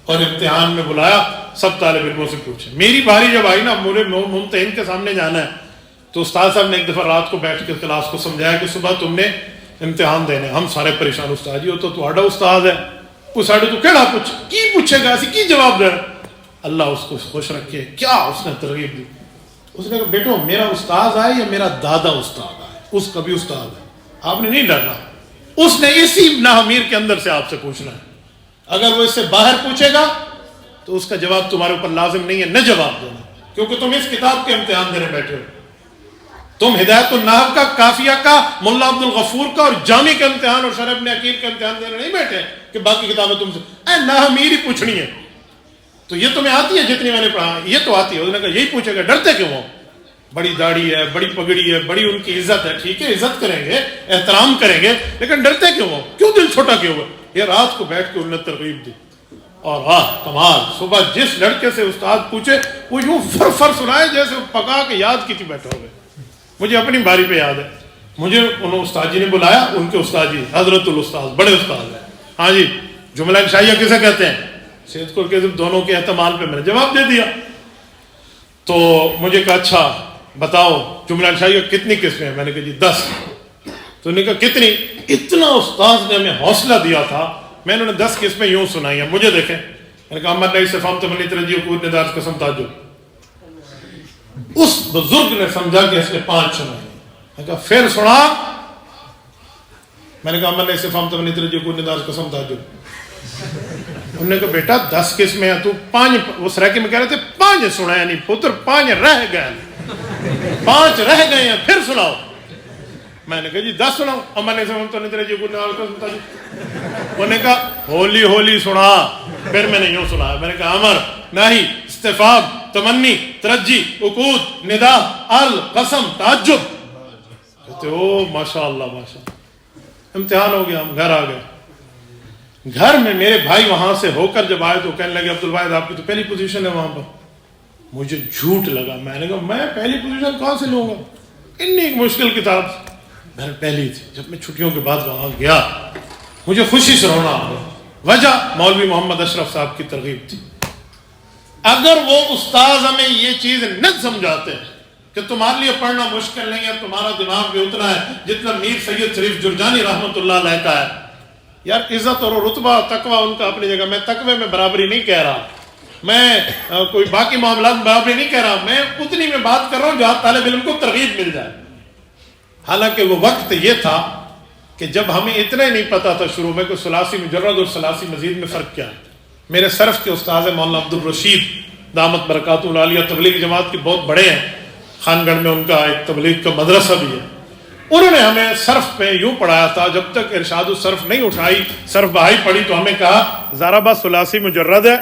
اور امتحان میں بلایا، سب طالب علموں سے پوچھے. میری باری جب آئی نا مجھے ممتحن کے سامنے جانا ہے، تو استاد صاحب نے ایک دفعہ رات کو بیٹھ کے کلاس کو سمجھایا کہ صبح تم نے امتحان دینے. ہم سارے پریشان، استاد جی وہ تو تہاڈا استاد ہے، کوئی ساڈے تو کیڑا پوچھے گا، اسی کی جواب دے. اللہ اس کو خوش رکھے، کیا اس نے ترغیب دی. اس نے کہا بیٹو میرا استاد آئے یا میرا دادا استاد آئے، اس کا بھی استاد ہے، آپ نے نہیں ڈرنا. اس نے اسی نحو میر کے اندر سے آپ سے پوچھنا ہے. اگر وہ اس سے باہر پوچھے گا تو اس کا جواب تمہارے اوپر لازم نہیں ہے نہ جواب دینا، کیونکہ تم اس کتاب کے امتحان دینے بیٹھے ہو. تم ہدایت النحو کا، کافیہ کا، ملا عبد الغفور کا اور جامی کا امتحان اور شرح ابن عقیل کا امتحان دینے نہیں بیٹھے کہ باقی کتابیں تم سے نحو میر ہی پوچھنی ہے. تو یہ تمہیں آتی ہے جتنی میں نے پڑھا، یہ تو آتی ہے. اس نے کہا یہی پوچھے گا، ڈرتے کیوں ہو؟ بڑی داڑھی ہے، بڑی پگڑی ہے، بڑی ان کی عزت ہے، ٹھیک ہے عزت کریں گے، احترام کریں گے، لیکن ڈرتے کیوں ہو؟ کیوں دل چھوٹا کیوں ہوا؟ یہ رات کو بیٹھ کے انہوں نے ترغیب دی. اور کمال، صبح جس لڑکے سے استاد پوچھے وہ یوں فر سنائے جیسے پکا کے یاد کی تھی بیٹھا ہوئے. مجھے اپنی باری پہ یاد ہے، مجھے انہوں استاد جی نے بلایا، ان کے استاد جی حضرت الاستاذ بڑے استاد ہیں. ہاں جی، جملہ انشائیہ کسے کہتے ہیں؟ سید کو کذب دونوں کے احتمال پہ میں نے جواب دے دیا. تو مجھے کہا اچھا بتاؤ جملہ انشائیہ کتنی قسمیں ہیں؟ میں نے کہا جی 10. تو انہوں نے کہا کتنی؟ اتنا استاد نے ہمیں حوصلہ دیا تھا، میں نے 10 قسمیں یوں سنائی ہیں. مجھے دیکھیں، میں نے کہا امر نہیں صرف ہم تمہیں ترجیح قوت ندار قسم تعجب. اس بزرگ نے سمجھا کہ اس نے 5 سنائی. میں نے کہا پھر سنا. میں نے کہا امر نہیں صرف ہم تمہیں ترجیح قوت ندار قسم تعجب. انہوں نے کہا بیٹا 10 قسمیں ہیں، تو 5 وہ سرائکی میں کہہ رہے تھے 5 سنایا نہیں پتر، 5 رہ گئے، 5 رہ گئے ہیں، پھر سناؤ. میں نے کہا جی 10 سناؤ. امر نہیں صرف ہم تمہیں ترجیح قوت ندار قسم تعجب. انہوں نے کہا ہولی ہولی سنا. پھر میں نے یوں سنا. میں نے کہا امر نہیں استفام تمنی ترجی عقود ندا ال قسم تعجب. کہتے او ماشاء اللہ ماشاء اللہ. امتحان ہو گیا، ہم گھر آ گئے. گھر میں میرے بھائی وہاں سے ہو کر جب آئے تو کہنے لگے عبد الواحد آپ کی تو پہلی پوزیشن ہے وہاں پر. مجھے جھوٹ لگا. میں نے کہا میں پہلی پوزیشن کہاں سے لوں گا، اتنی ایک مشکل کتاب. میں پہلی تھی. جب میں چھٹیوں کے بعد وہاں گیا مجھے خوشی سے رونا آ گیا. وجہ مولوی محمد اشرف صاحب کی ترغیب تھی. اگر وہ استاذ ہمیں یہ چیز نہ سمجھاتے کہ تمہارے لیے پڑھنا مشکل نہیں ہے، تمہارا دماغ بھی اتنا ہے جتنا میر سید شریف جرجانی رحمۃ اللہ علیہ کا ہے. یار عزت اور رتبہ تقوی ان کا اپنی جگہ. میں تقوی میں برابری نہیں کہہ رہا، میں کوئی باقی معاملات میں برابری نہیں کہہ رہا، میں اتنی میں بات کر رہا ہوں جہاں طالب علم کو ترغیب مل جائے. حالانکہ وہ وقت یہ تھا کہ جب ہمیں اتنا ہی نہیں پتا تھا شروع میں کہ ثلاثی مجرد اور ثلاثی مزید میں فرق کیا ہے. میرے صرف کے استاد مولانا عبد الرشید دامت برکاتہ العالیہ تبلیغ جماعت کے بہت بڑے ہیں، خان گڑھ میں ان کا ایک تبلیغ کا مدرسہ بھی ہے. انہوں نے ہمیں صرف پہ یوں پڑھایا تھا، جب تک ارشاد الصرف نہیں اٹھائی صرف بہائی پڑھی تو ہمیں کہا ضربہ ثلاثی مجرد ہے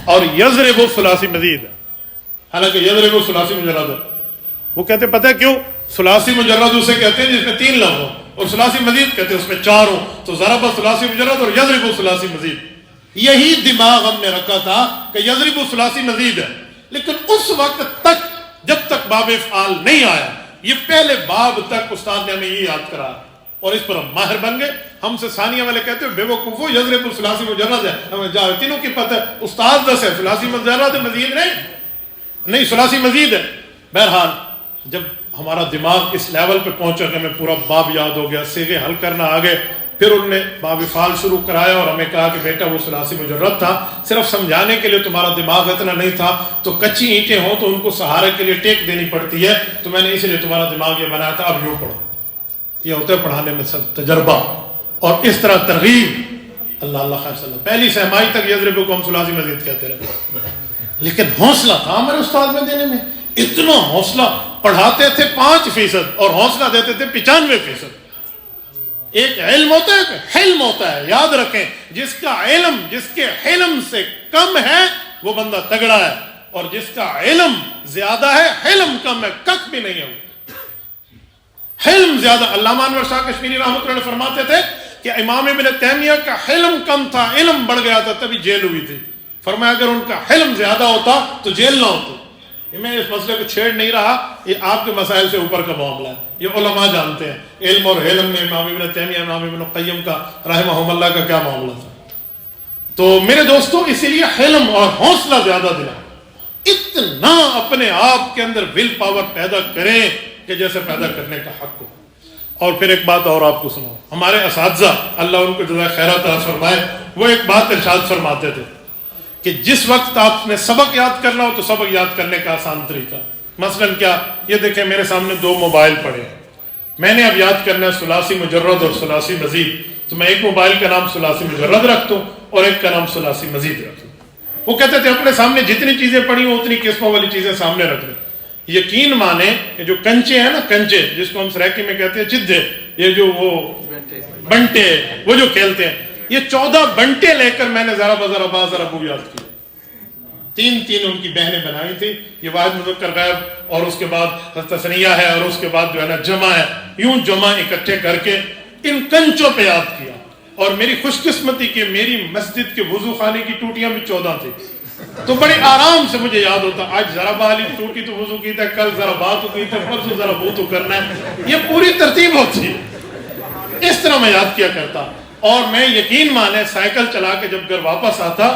اور یضرب ثلاثی مزید ہے. حالانکہ یضرب ثلاثی مجرد ہے. وہ کہتے پتہ ہے کیوں؟ ثلاثی مجرد اسے کہتے ہیں جس میں 3 لفظ ہوں، اور ثلاثی مزید کہتے ہیں اس میں 4 ہوں. تو ضرب ثلاثی مجرد اور یضرب ثلاثی مزید. یہی دماغ ہم نے رکھا تھا کہ یضرب ثلاثی مزید ہے. لیکن اس وقت تک جب تک باب افعال نہیں آیا، یہ پہلے باب تک استاد نے ہمیں یہ یاد کرا اور اس پر ہم ماہر بن گئے. ہم سے ثانیہ والے کہتے ہیں بے وقوفو یضرب ثلاثی مجرد ہے، ہمیں جا تینوں کی پتہ ہے. استاد 10 ہے، ثلاثی مجرد ہے، مزید نہیں ثلاثی مزید ہے. بہرحال جب ہمارا دماغ اس لیول پہ پہنچا کہ ہمیں پورا باب یاد ہو گیا، سیغے حل کرنا آ گئے، پھر انہوں نے باب افعال شروع کرایا اور ہمیں کہا کہ بیٹا وہ ثلاثی مجرد تھا، صرف سمجھانے کے لیے تمہارا دماغ اتنا نہیں تھا، تو کچی اینٹیں ہوں تو ان کو سہارے کے لیے ٹیک دینی پڑتی ہے، تو میں نے اس لیے تمہارا دماغ یہ بنایا تھا، اب یوں پڑھو. یہ ہوتا ہے پڑھانے میں سب تجربہ اور اس طرح ترغیب. اللہ اللہ خیر صلی اللہ. پہلی سہمائی تک یضرب کو ہم ثلاثی مزید کہتے رہے، لیکن حوصلہ تھا ہمارے استاد میں دینے میں. اتنا حوصلہ، پڑھاتے تھے 5% اور حوصلہ دیتے تھے 95%. ایک علم ہوتا ہے کہ حلم ہوتا ہے. یاد رکھیں جس کا علم جس کے حلم سے کم ہے وہ بندہ تگڑا ہے، اور جس کا علم زیادہ ہے حلم کم ہے کک بھی نہیں ہے. حلم زیادہ. علامہ انور شاہ کشمیری رحمۃ اللہ فرماتے تھے کہ امام ابن تیمیہ کا حلم کم تھا، علم بڑھ گیا تھا، تبھی جیل ہوئی تھی. فرمایا اگر ان کا حلم زیادہ ہوتا تو جیل نہ ہوتی. میں اس مسئلے کو چھیڑ نہیں رہا، یہ آپ کے مسائل سے اوپر کا معاملہ ہے، یہ علماء جانتے ہیں. علم اور حلم میں امام ابن تیمیہ امام ابن قیم کا رحمہم اللہ کا کیا معاملہ تھا. تو میرے دوستوں اسی لیے حلم اور حوصلہ زیادہ دلاؤ. اتنا اپنے آپ کے اندر ول پاور پیدا کریں کہ جیسے پیدا کرنے کا حق ہو. اور پھر ایک بات اور آپ کو سناؤں. ہمارے اساتذہ اللہ ان کو جزائے خیرات عطا فرمائے، وہ ایک بات ارشاد فرماتے تھے کہ جس وقت آپ نے سبق یاد کرنا ہو تو سبق یاد کرنے کا آسان طریقہ. مثلا کیا؟ یہ دیکھیں میرے سامنے 2 موبائل پڑے ہیں، میں نے اب یاد کرنا ہے ثلاثی مجرد اور ثلاثی مزید، تو میں ایک موبائل کا نام ثلاثی مجرد رکھتا ہوں اور ایک کا نام ثلاثی مزید رکھتا ہوں. وہ کہتے تھے اپنے سامنے جتنی چیزیں پڑھی ہوں اتنی قسموں والی چیزیں سامنے رکھ لیں. یقین مانے یہ جو کنچے ہیں نا، کنچے جس کو ہم سریکی میں کہتے ہیں چدے، یہ جو وہ بنٹے وہ جو کھیلتے ہیں، یہ 14 بنٹے لے کر میں نے ذرا بو یاد کیا. 3 ان کی بہنیں بنائی تھی. یہ واحد مذکر غائب اور اس کے بعد تثنیہ ہے اور اس کے بعد جو ہے نا جمع ہے. یوں جمع اکٹھے کر کے ان کنچوں پہ یاد کیا. اور میری خوش قسمتی کہ میری مسجد کے وضو خانے کی ٹوٹیاں بھی 14 تھی، تو بڑے آرام سے مجھے یاد ہوتا آج ذرا بالی ٹوٹی تو وضو کی تھا، کل ذرا بات کی تھا، پرسوں ذرا وضو کرنا ہے، یہ پوری ترتیب ہوتی ہے، اس طرح میں یاد کیا کرتا۔ اور میں یقین مانے سائیکل چلا کے جب گھر واپس آتا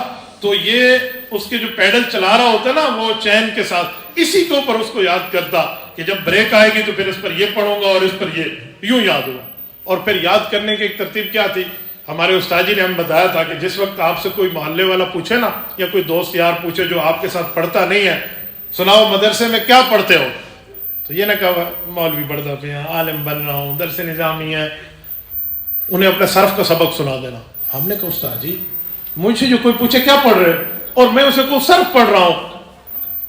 تو یہ اس کے جو پیڈل چلا رہا ہوتا نا وہ چین کے ساتھ اسی کے اوپر اس کو یاد کرتا کہ جب بریک آئے گی تو پھر اس پر یہ پڑھوں گا اور اس پر یہ یوں یاد ہوگا۔ اور پھر یاد کرنے کی ایک ترتیب کیا تھی، ہمارے استاد جی نے ہم بتایا تھا کہ جس وقت آپ سے کوئی محلے والا پوچھے نا یا کوئی دوست یار پوچھے جو آپ کے ساتھ پڑھتا نہیں ہے، سناؤ مدرسے میں کیا پڑھتے ہو، تو یہ نہ کہا مولوی پڑھتا پہ ہیں، عالم بن رہا ہوں، درس نظامی ہے، انہیں اپنے صرف کا سبق سنا دینا۔ ہم نے کہا استاد جی مجھ سے جو کوئی پوچھے کیا پڑھ رہے اور میں اسے کو صرف پڑھ رہا ہوں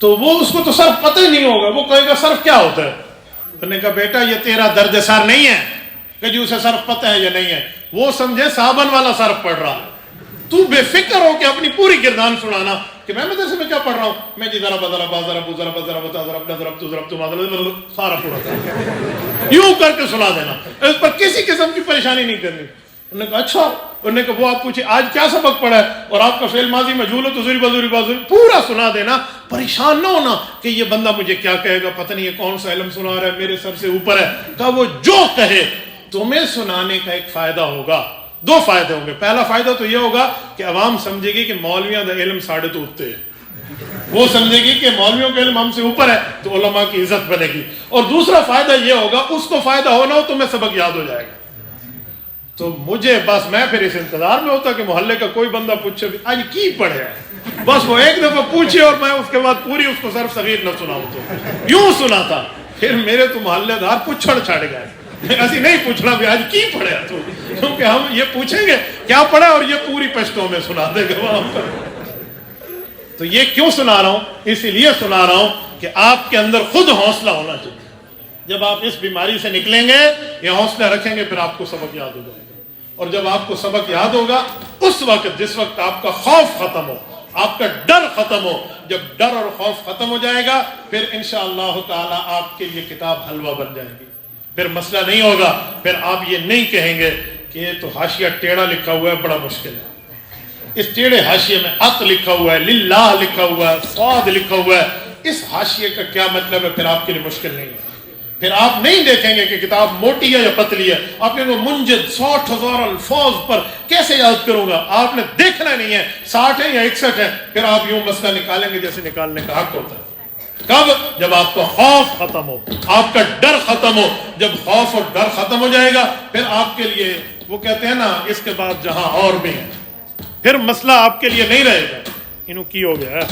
تو وہ اس کو تو صرف پتہ ہی نہیں ہوگا، وہ کہے گا صرف کیا ہوتا ہے۔ انہوں نے کہا بیٹا یہ تیرا درد سر نہیں ہے کہ جو اسے صرف پتہ ہے یا نہیں ہے، وہ سمجھے صابن والا صرف پڑھ رہا، تو بے فکر ہو کہ اپنی پوری گردان سنانا کہ میں مدرسے میں کیا پڑھ رہا ہوں، میں جی ذرا بذرا بازرا بذرا بذرا بتا ذرا ضرب تو مطلب سارا پورا یوں کر کے سنا دینا، اس پر کسی قسم کی پریشانی نہیں کرنی۔ انہوں نے کہا اچھا، انہوں نے کہا وہ آپ پوچھے آج کیا سبق پڑھا ہے اور آپ کا فعل ماضی مجہول ہو تو زوری بازوری پورا سنا دینا، پریشان نہ ہونا کہ یہ بندہ مجھے کیا کہے گا، پتہ نہیں یہ کون سا علم سنا رہا ہے، میرے سر سے اوپر ہے۔ کہا وہ جو کہے تمہیں سنانے کا ایک فائدہ ہوگا، 2 فائدے ہوں گے۔ پہلا فائدہ تو یہ ہوگا کہ عوام سمجھے گی کہ مولویاں دا علم ساڑھے تو اٹھتے ہیں، وہ سمجھے گی کہ مولویوں کا علم ہم سے اوپر ہے تو علماء کی عزت بنے گی۔ اور دوسرا فائدہ یہ ہوگا اس کو فائدہ ہونا ہو تمہیں سبق یاد ہو جائے گا۔ تو مجھے بس میں پھر اس انتظار میں ہوتا کہ محلے کا کوئی بندہ پوچھے آج کی پڑھے ہے، بس وہ ایک دفعہ پوچھے اور میں اس کے بعد پوری اس کو صرف صغیر نہ سناؤں، تو یوں سنا تھا۔ پھر میرے تو محلے دار پوچھڑ چھڑ گئے، ایسی نہیں پوچھنا بھی آج کی پڑھے تو، کیونکہ ہم یہ پوچھیں گے کیا پڑھا اور یہ پوری پشتوں میں سنا دے گا وہاں پر۔ تو یہ کیوں سنا رہا ہوں، اسی لیے سنا رہا ہوں کہ آپ کے اندر خود حوصلہ ہونا چاہیے۔ جب آپ اس بیماری سے نکلیں گے یہ حوصلہ رکھیں گے پھر آپ کو سبق یاد ہو جائے گا، اور جب آپ کو سبق یاد ہوگا اس وقت جس وقت آپ کا خوف ختم ہو، آپ کا ڈر ختم ہو، جب ڈر اور خوف ختم ہو جائے گا پھر انشاءاللہ تعالی آپ کے لیے کتاب حلوہ بن جائے گی، پھر مسئلہ نہیں ہوگا، پھر آپ یہ نہیں کہیں گے کہ یہ تو حاشیہ ٹیڑھا لکھا ہوا ہے بڑا مشکل ہے، اس ٹیڑھے حاشیے میں ات لکھا ہوا ہے، للہ لکھا ہوا ہے، صاد لکھا ہوا ہے، اس حاشیے کا کیا مطلب ہے، پھر آپ کے لیے مشکل نہیں ہے۔ پھر آپ نہیں دیکھیں گے کہ کتاب موٹی ہے یا پتلی ہے، آپ کہیں گے منجد 60,000 الفاظ پر کیسے یاد کروں گا، آپ نے دیکھنا نہیں ہے 60 ہے یا 61 ہے، پھر آپ یوں مسئلہ نکالیں گے جیسے نکالنے کا حق ہوتا ہے۔ کب؟ جب آپ کا خوف ختم ہو، آپ کا ڈر ختم ہو، جب خوف اور ڈر ختم ہو جائے گا پھر آپ کے لیے وہ کہتے ہیں نا اس کے بعد جہاں اور بھی ہے، پھر مسئلہ آپ کے لیے نہیں رہے گا۔ انہوں کی ہو گیا ہے،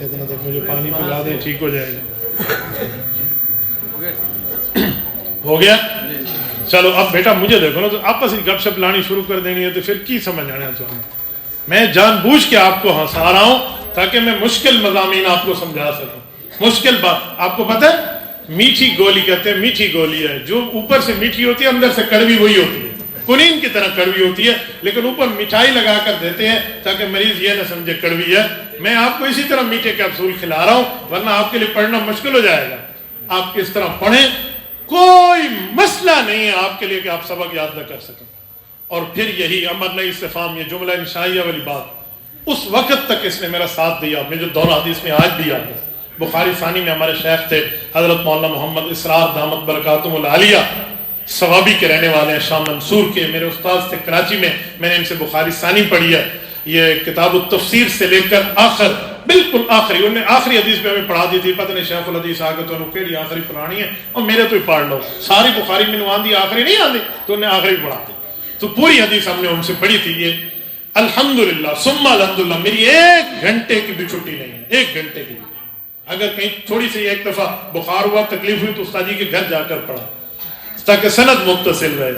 اتنا تک مجھے پانی پلا دے ٹھیک ہو جائے گا۔ ہو گیا؟ چلو اب بیٹا مجھے دیکھو نا، تو آپس ہی گپ شپ لانی شروع کر دینی ہے تو پھر کی سمجھ آنا چاہوں، میں جان بوجھ کے آپ کو ہنسا رہا ہوں تاکہ میں مشکل مضامین آپ کو سمجھا سکوں۔ مشکل بات آپ کو پتہ ہے، میٹھی گولی کہتے ہیں، میٹھی گولی ہے جو اوپر سے میٹھی ہوتی ہے اندر سے کڑوی وہی ہوتی ہے، کنین کی طرح کڑوی ہوتی ہے، لیکن اوپر مٹھائی لگا کر دیتے ہیں تاکہ مریض یہ نہ سمجھے کڑوی ہے۔ میں آپ کو اسی طرح میٹھے کیپسول کھلا رہا ہوں ورنہ آپ کے لیے پڑھنا مشکل ہو جائے گا۔ آپ اس طرح پڑھیں، کوئی مسئلہ نہیں ہے آپ کے لیے کہ آپ سبق یاد نہ کر سکیں۔ اور پھر یہی امر نہیں استفہام، یہ جملہ انشائیہ والی بات اس وقت تک اس نے میرا ساتھ دیا، میں جو دور حدیث میں آج بھی آتا ہے۔ بخاری ثانی میں ہمارے شیخ تھے حضرت مولانا محمد اسرار دامت برکاتہم العالیہ، ثوابی کے رہنے والے ہیں، شام منصور کے، میرے استاد تھے کراچی میں نے ان سے بخاری ثانی پڑھی ہے۔ یہ کتاب التفسیر سے لے کر آخر بالکل آخری، انہوں نے آخری حدیث میں ہمیں پڑھا دی تھی، پتہ نہیں شیخ الحدیث آگے تو انہوں کہڑی آخری پڑھانی ہے اور میرے تو ہی پڑھ لو، ساری بخاری میں آندھی آخری نہیں آندھی تو انہیں آخری پڑھا دی، تو پوری حدیث ہم نے ان سے پڑھی تھی۔ یہ الحمدللہ ثم الحمدللہ میری 1 گھنٹے کی بھی چھٹی نہیں ہے، 1 گھنٹے کی بھی، اگر کہیں تھوڑی سی ایک دفعہ بخار ہوا تکلیف ہوئی تو استاد جی کے گھر جا کر پڑھا تاکہ سند متصل رہے،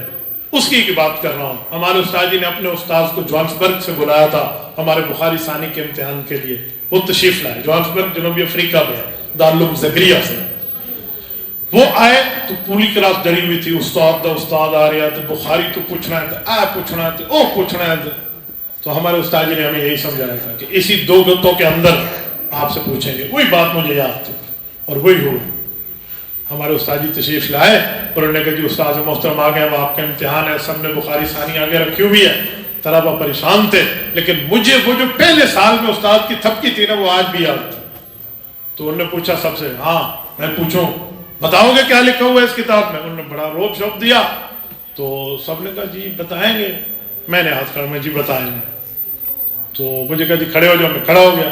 اس کی بات کر رہا ہوں۔ ہمارے استاد جی نے اپنے استاذ کو جوہانسبرگ سے بلایا تھا ہمارے بخاری ثانی کے امتحان کے لیے، وہ تشریف لائے، جوہانسبرگ جنوبی افریقہ میں دارالعلوم زکریا سے، وہ آئے تو پوری کلاس ڈری ہوئی تھی، استاد آ رہا تھا، بخاری تو پوچھنا ہے، پوچھنا ہے، او پوچھنا ہے، تو ہمارے استاد جی نے ہمیں یہی سمجھایا تھا کہ اسی 2 گھنٹوں کے اندر آپ سے پوچھیں گے، وہی بات مجھے یاد تھی اور وہی ہوا۔ ہمارے استاد جی تشریف لائے اور انہوں نے کہا جی استاد محترم آ گئے، وہ آپ کا امتحان ہے، سب نے بخاری ثانی آگے رکھی ہوئی ہے، طلبہ پریشان تھے، لیکن مجھے وہ جو پہلے سال میں استاد کی تھپکی تھی نا وہ آج بھی یاد تھی۔ تو انہوں نے پوچھا سب سے، ہاں میں پوچھوں بتاؤ گے کیا لکھا ہوا ہے اس کتاب میں؟ انہوں نے بڑا روب شوق دیا، تو سب نے کہا جی بتائیں گے۔ میں نے ہاتھ کھڑا، میں جی بتائیں گے۔ تو مجھے کہا جی کھڑے ہو جاؤ، میں کھڑا ہو گیا۔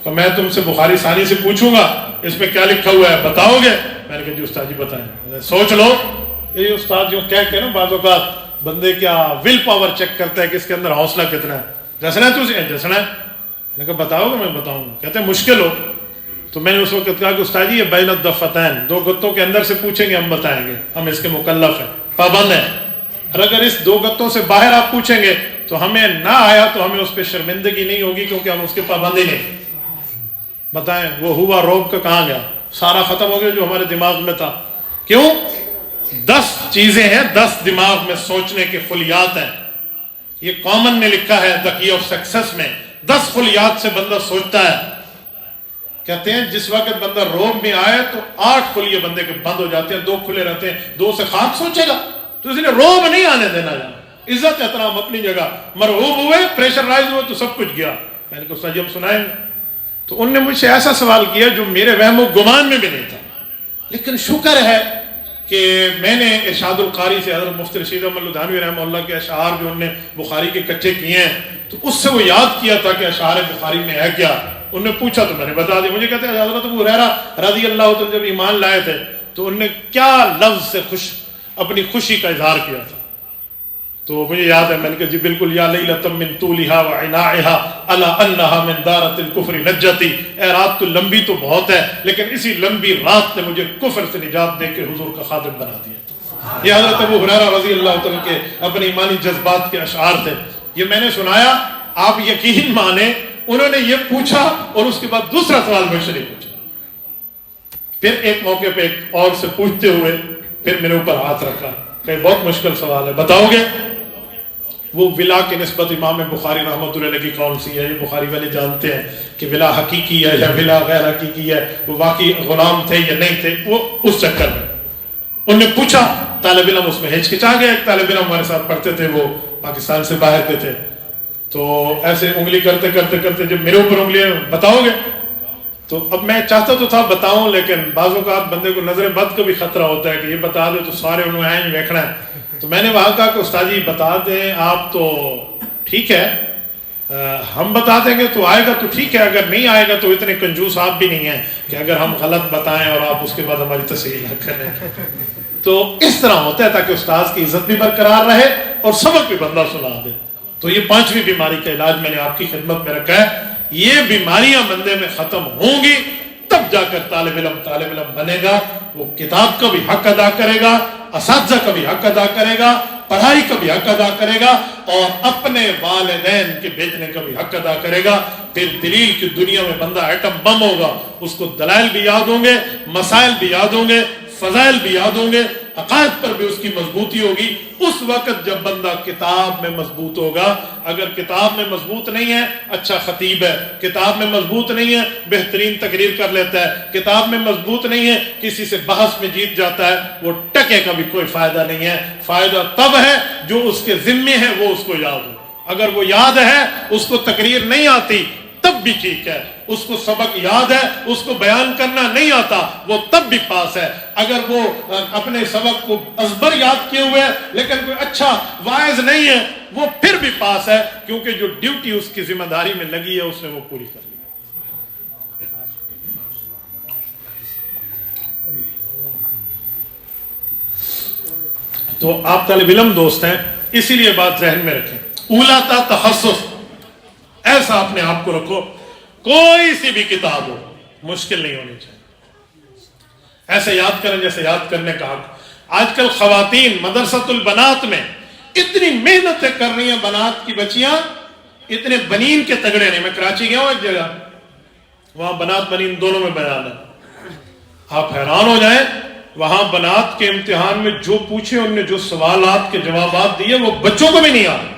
تو میں تم سے بخاری ثانی سے پوچھوں گا اس میں کیا لکھا ہوا ہے، بتاؤ گے؟ میں نے کہا جی استاد جی بتائیں۔ سوچ لو، یہ استاد جو کہہ کے نا بعض اوقات بندے کیا ول پاور چیک کرتا ہے کہ اس کے اندر حوصلہ کتنا ہے۔ جسنا ہے تجھے؟ جسنا ہے۔ میں کہا بتاؤ گے؟ میں بتاؤں گا۔ کہتے ہیں مشکل ہو؟ تو میں نے اس وقت کہا کہ استاد جی یہ بین الدفتین، دو گتوں کے اندر سے پوچھیں گے ہم بتائیں گے، ہم اس کے مکلف ہیں، پابند ہیں، اور اگر اس دو گتوں سے باہر آپ پوچھیں گے تو ہمیں نہ آیا تو ہمیں اس پہ شرمندگی نہیں ہوگی کیونکہ ہم اس کے پابند ہی نہیں۔ بتائیں وہ ہوا روب کا کہاں گیا؟ سارا ختم ہو گیا جو ہمارے دماغ میں تھا۔ کیوں؟ 10 چیزیں ہیں، 10 دماغ میں سوچنے کے خلیات ہیں۔ یہ کامن نے لکھا ہے دی کی آف سکسیس میں، 10 خلیات سے بندہ سوچتا ہے۔ کہتے ہیں جس وقت بندہ روب میں آئے تو 8 خلیے بندے کے بند ہو جاتے ہیں، 2 کھلے رہتے ہیں، 2 سے خاک سوچے گا۔ تو اس لیے روب نہیں آنے دینا جانا، عزت احترام اپنی جگہ، مرعوب ہوئے پریشرائز ہوئے تو سب کچھ گیا۔ میں نے کہا استاد جی ہم سنائیں گے۔ تو ان نے مجھ سے ایسا سوال کیا جو میرے وہم و گمان میں بھی نہیں تھا، لیکن شکر ہے کہ میں نے ارشاد القاری سے حضرت مفتی رشید احمد لدھیانوی رحمہ اللہ کے اشعار جو انہوں نے بخاری کے کچے کیے ہیں تو اس سے وہ یاد کیا تھا کہ اشعار بخاری میں ہے کیا۔ انہوں نے پوچھا تو میں نے بتا دیا۔ مجھے کہتے ہیں حضرت ابو ہریرہ رضی اللہ تعالیٰ جب ایمان لائے تھے تو انہوں نے کیا لفظ سے اپنی خوشی کا اظہار کیا تھا، تو مجھے یاد ہے میں نے کہا جی بالکل، یا لیلۃ من طولھا وعناءھا الا انھا من دارۃ الکفر نجتی، اے رات تو لمبی تو بہت ہے لیکن اسی لمبی رات نے مجھے کفر سے نجات دے کے حضور کا خادم بنا دیا۔ یہ حضرت ابو ہریرہ رضی اللہ تعالیٰ کے اپنے ایمانی جذبات کے اشعار تھے۔ یہ میں نے سنایا، آپ یقین مانیں انہوں نے یہ پوچھا اور اس کے بعد دوسرا سوال مجھ سے نہیں پوچھا۔ پھر ایک موقع پہ ایک اور سے پوچھتے ہوئے پھر میرے اوپر ہاتھ رکھا کہ بہت مشکل سوال ہے، بتاؤ گے؟ وہ ولا کی نسبت امام بخاری رحمۃ اللہ علیہ کی کون سی ہے؟ یہ بخاری والے جانتے ہیں کہ ولا حقیقی ہے یا ولا غیر حقیقی ہے، وہ واقعی غلام تھے یا نہیں تھے، وہ اس چکر میں انہوں نے پوچھا۔ طالب علم اس میں ہچکچا گیا، ایک طالب علم ہمارے ساتھ پڑھتے تھے، وہ پاکستان سے باہر کے تھے، تو ایسے انگلی کرتے کرتے کرتے جب میرے اوپر انگلی بتاؤ گے، تو اب میں چاہتا تو تھا بتاؤں، لیکن بعض اوقات بندے کو نظر بد کا بھی خطرہ ہوتا ہے کہ یہ بتا دے تو سارے انہوں نے آئیں دیکھنا ہے۔ تو میں نے وہاں کہا کہ استاد جی بتا دیں آپ تو ٹھیک ہے، ہم بتا دیں گے تو آئے گا تو ٹھیک ہے، اگر نہیں آئے گا تو اتنے کنجوس آپ بھی نہیں ہیں کہ اگر ہم غلط بتائیں اور آپ اس کے بعد ہماری تصحیح نہ کریں۔ تو اس طرح ہوتا ہے تاکہ استاد کی عزت بھی برقرار رہے اور سبق بھی بندہ سنا دے۔ تو یہ 5ویں بیماری کا علاج میں نے آپ کی خدمت میں رکھا ہے۔ یہ بیماریاں بندے میں ختم ہوں گی تب جا کر طالب علم بنے گا، وہ کتاب کا بھی حق ادا کرے گا، اساتذہ کا بھی حق ادا کرے گا، پڑھائی کا بھی حق ادا کرے گا اور اپنے والدین کے بھیجنے کا بھی حق ادا کرے گا۔ پھر دلیل کی دنیا میں بندہ ایٹم بم ہوگا، اس کو دلائل بھی یاد ہوں گے، مسائل بھی یاد ہوں گے، فضائل بھی یاد ہوں گے، عقائد پر بھی اس کی مضبوطی ہوگی۔ اس وقت جب بندہ کتاب میں مضبوط ہوگا، اگر کتاب میں مضبوط نہیں ہے اچھا خطیب ہے، کتاب میں مضبوط نہیں ہے بہترین تقریر کر لیتا ہے، کتاب میں مضبوط نہیں ہے کسی سے بحث میں جیت جاتا ہے، وہ ٹکے کا بھی کوئی فائدہ نہیں ہے۔ فائدہ تب ہے جو اس کے ذمے ہے وہ اس کو یاد ہو۔ اگر وہ یاد ہے اس کو تقریر نہیں آتی تب بھی ٹھیک ہے، اس کو سبق یاد ہے اس کو بیان کرنا نہیں آتا وہ تب بھی پاس ہے۔ اگر وہ اپنے سبق کو ازبر یاد کیے ہوئے لیکن کوئی اچھا واعظ نہیں ہے وہ پھر بھی پاس ہے، کیونکہ جو ڈیوٹی اس کی ذمہ داری میں لگی ہے اس نے وہ پوری کر لی۔ تو آپ طالب علم دوست ہیں اسی لیے بات ذہن میں رکھیں، اولا تا تخصص، ایسا اپنے آپ کو رکھو کوئی سی بھی کتاب ہو مشکل نہیں ہونی چاہیے، ایسے یاد کریں جیسے یاد کرنے کا حق۔ آج کل خواتین مدرسۃ البنات میں اتنی محنتیں کر رہی ہیں، بنات کی بچیاں اتنے بنین کے تگڑے نہیں۔ میں کراچی گیا ہوں ایک جگہ، وہاں بنات بنین دونوں میں بیان ہے، آپ حیران ہو جائیں۔ وہاں بنات کے امتحان میں جو پوچھے انہوں نے جو سوالات کے جوابات دیے وہ بچوں کو بھی نہیں آتے،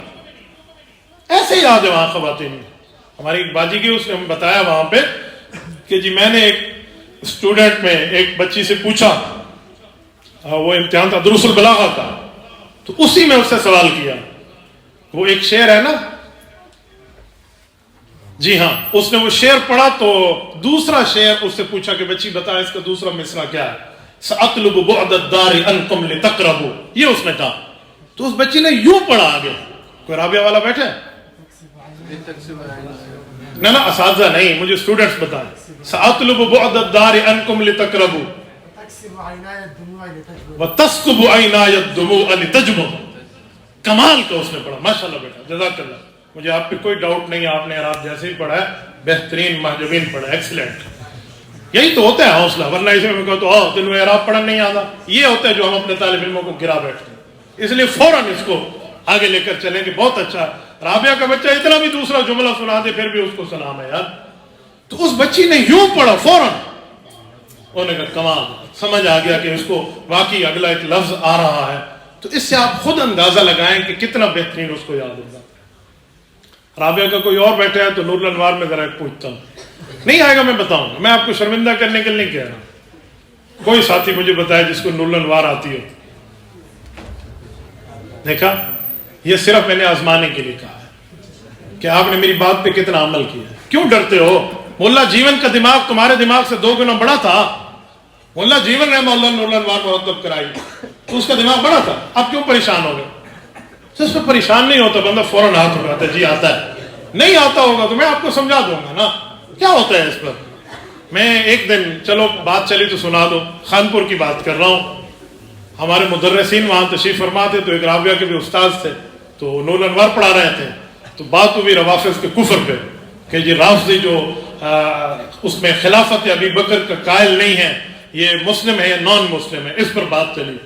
ایسے ہی یاد ہے وہاں خواتین۔ ہماری ایک باجی کی اس نے ہمیں بتایا وہاں پہ کہ جی میں نے ایک اسٹوڈنٹ میں ایک بچی سے پوچھا وہ امتحان تھا دروس البلاغہ کا، تو اسی میں اس سے سوال کیا. وہ ایک شعر ہے نا، جی ہاں، اس نے وہ شعر پڑھا تو دوسرا شعر اس سے پوچھا کہ بچی بتا اس کا دوسرا مصرع کیا ہے. سأطلب بعد الدار عنكم لتقربوا، یہ اس نے کہا. تو اس بچی نے یوں پڑھا آگے. کوئی رابعہ والا بیٹھا ہے؟ نہ اساتذہ نہیں، مجھے اسٹوڈنٹس بتائیں. سأطلب بعد الدار عنكم لتقربوا وتسكب عيناي الدموع لتجمع. کمال کا اس نے پڑھا. ماشاءاللہ بیٹا، جزاک اللہ. مجھے آپ پہ کوئی ڈاؤٹ نہیں، آپ نے اعراب جیسے ہی پڑھا ہے بہترین محجوبین پڑھا ہے، ایکسیلنٹ. یہی تو ہوتا ہے حوصلہ، ورنہ اسے میں کہا تو تینوں اعراب پڑھنا نہیں آتا. یہ ہوتا ہے جو ہم اپنے طالب علموں کو گرا بیٹھتے ہیں. اس لیے فوراً اس کو آگے لے کر چلیں کہ بہت اچھا. رابعہ کا بچہ اتنا بھی دوسرا جملہ سنا دے پھر بھی اس کو سلام ہے یار. تو اس بچی نے یوں پڑھا فوراً. انہوں نے کہا کمال، سمجھ آ گیا کہ اس کو واقعی اگلا ایک لفظ آ رہا ہے. تو اس سے آپ خود اندازہ لگائیں کہ کتنا بہترین اس کو یاد ہوگا. رابعہ کا کوئی اور بیٹھا ہے تو نور الانوار میں ذرا پوچھتا ہوں. نہیں آئے گا میں بتاؤں گا، میں آپ کو شرمندہ کرنے کے لیے نہیں کہہ رہا. کوئی ساتھی مجھے بتائے جس کو نور الانوار آتی ہو. دیکھا، یہ صرف میں نے آزمانے کے لیے کہا ہے کہ آپ نے میری بات پہ کتنا عمل کیا ہے. کیوں ڈرتے ہو؟ مولا جیون کا دماغ تمہارے دماغ سے 2 گنا بڑا تھا. مولا جیون نے مولا نور الانوار مرتب کرائی تو اس کا دماغ بڑا تھا. اب کیوں پریشان ہو گئے؟ اس پہ پریشان نہیں ہوتا بندہ، فوراً ہاتھ اٹھاتا ہے جی آتا ہے. نہیں آتا ہوگا تو میں آپ کو سمجھا دوں گا نا کیا ہوتا ہے اس پر. میں ایک دن، چلو بات چلی تو سنا دو، خانپور کی بات کر رہا ہوں. ہمارے مدرسین وہاں تشریف فرما تھے، تو ایک رابعہ کے بھی استاذ تھے تو نور الانوار پڑھا رہے تھے. تو بات ہوئی روافظ کے کفر پہ کہ یہ رافضی جو اس میں خلافت ابی بکر کا قائل نہیں ہے، یہ مسلم ہے یا نان مسلم ہے، اس پر بات چلی.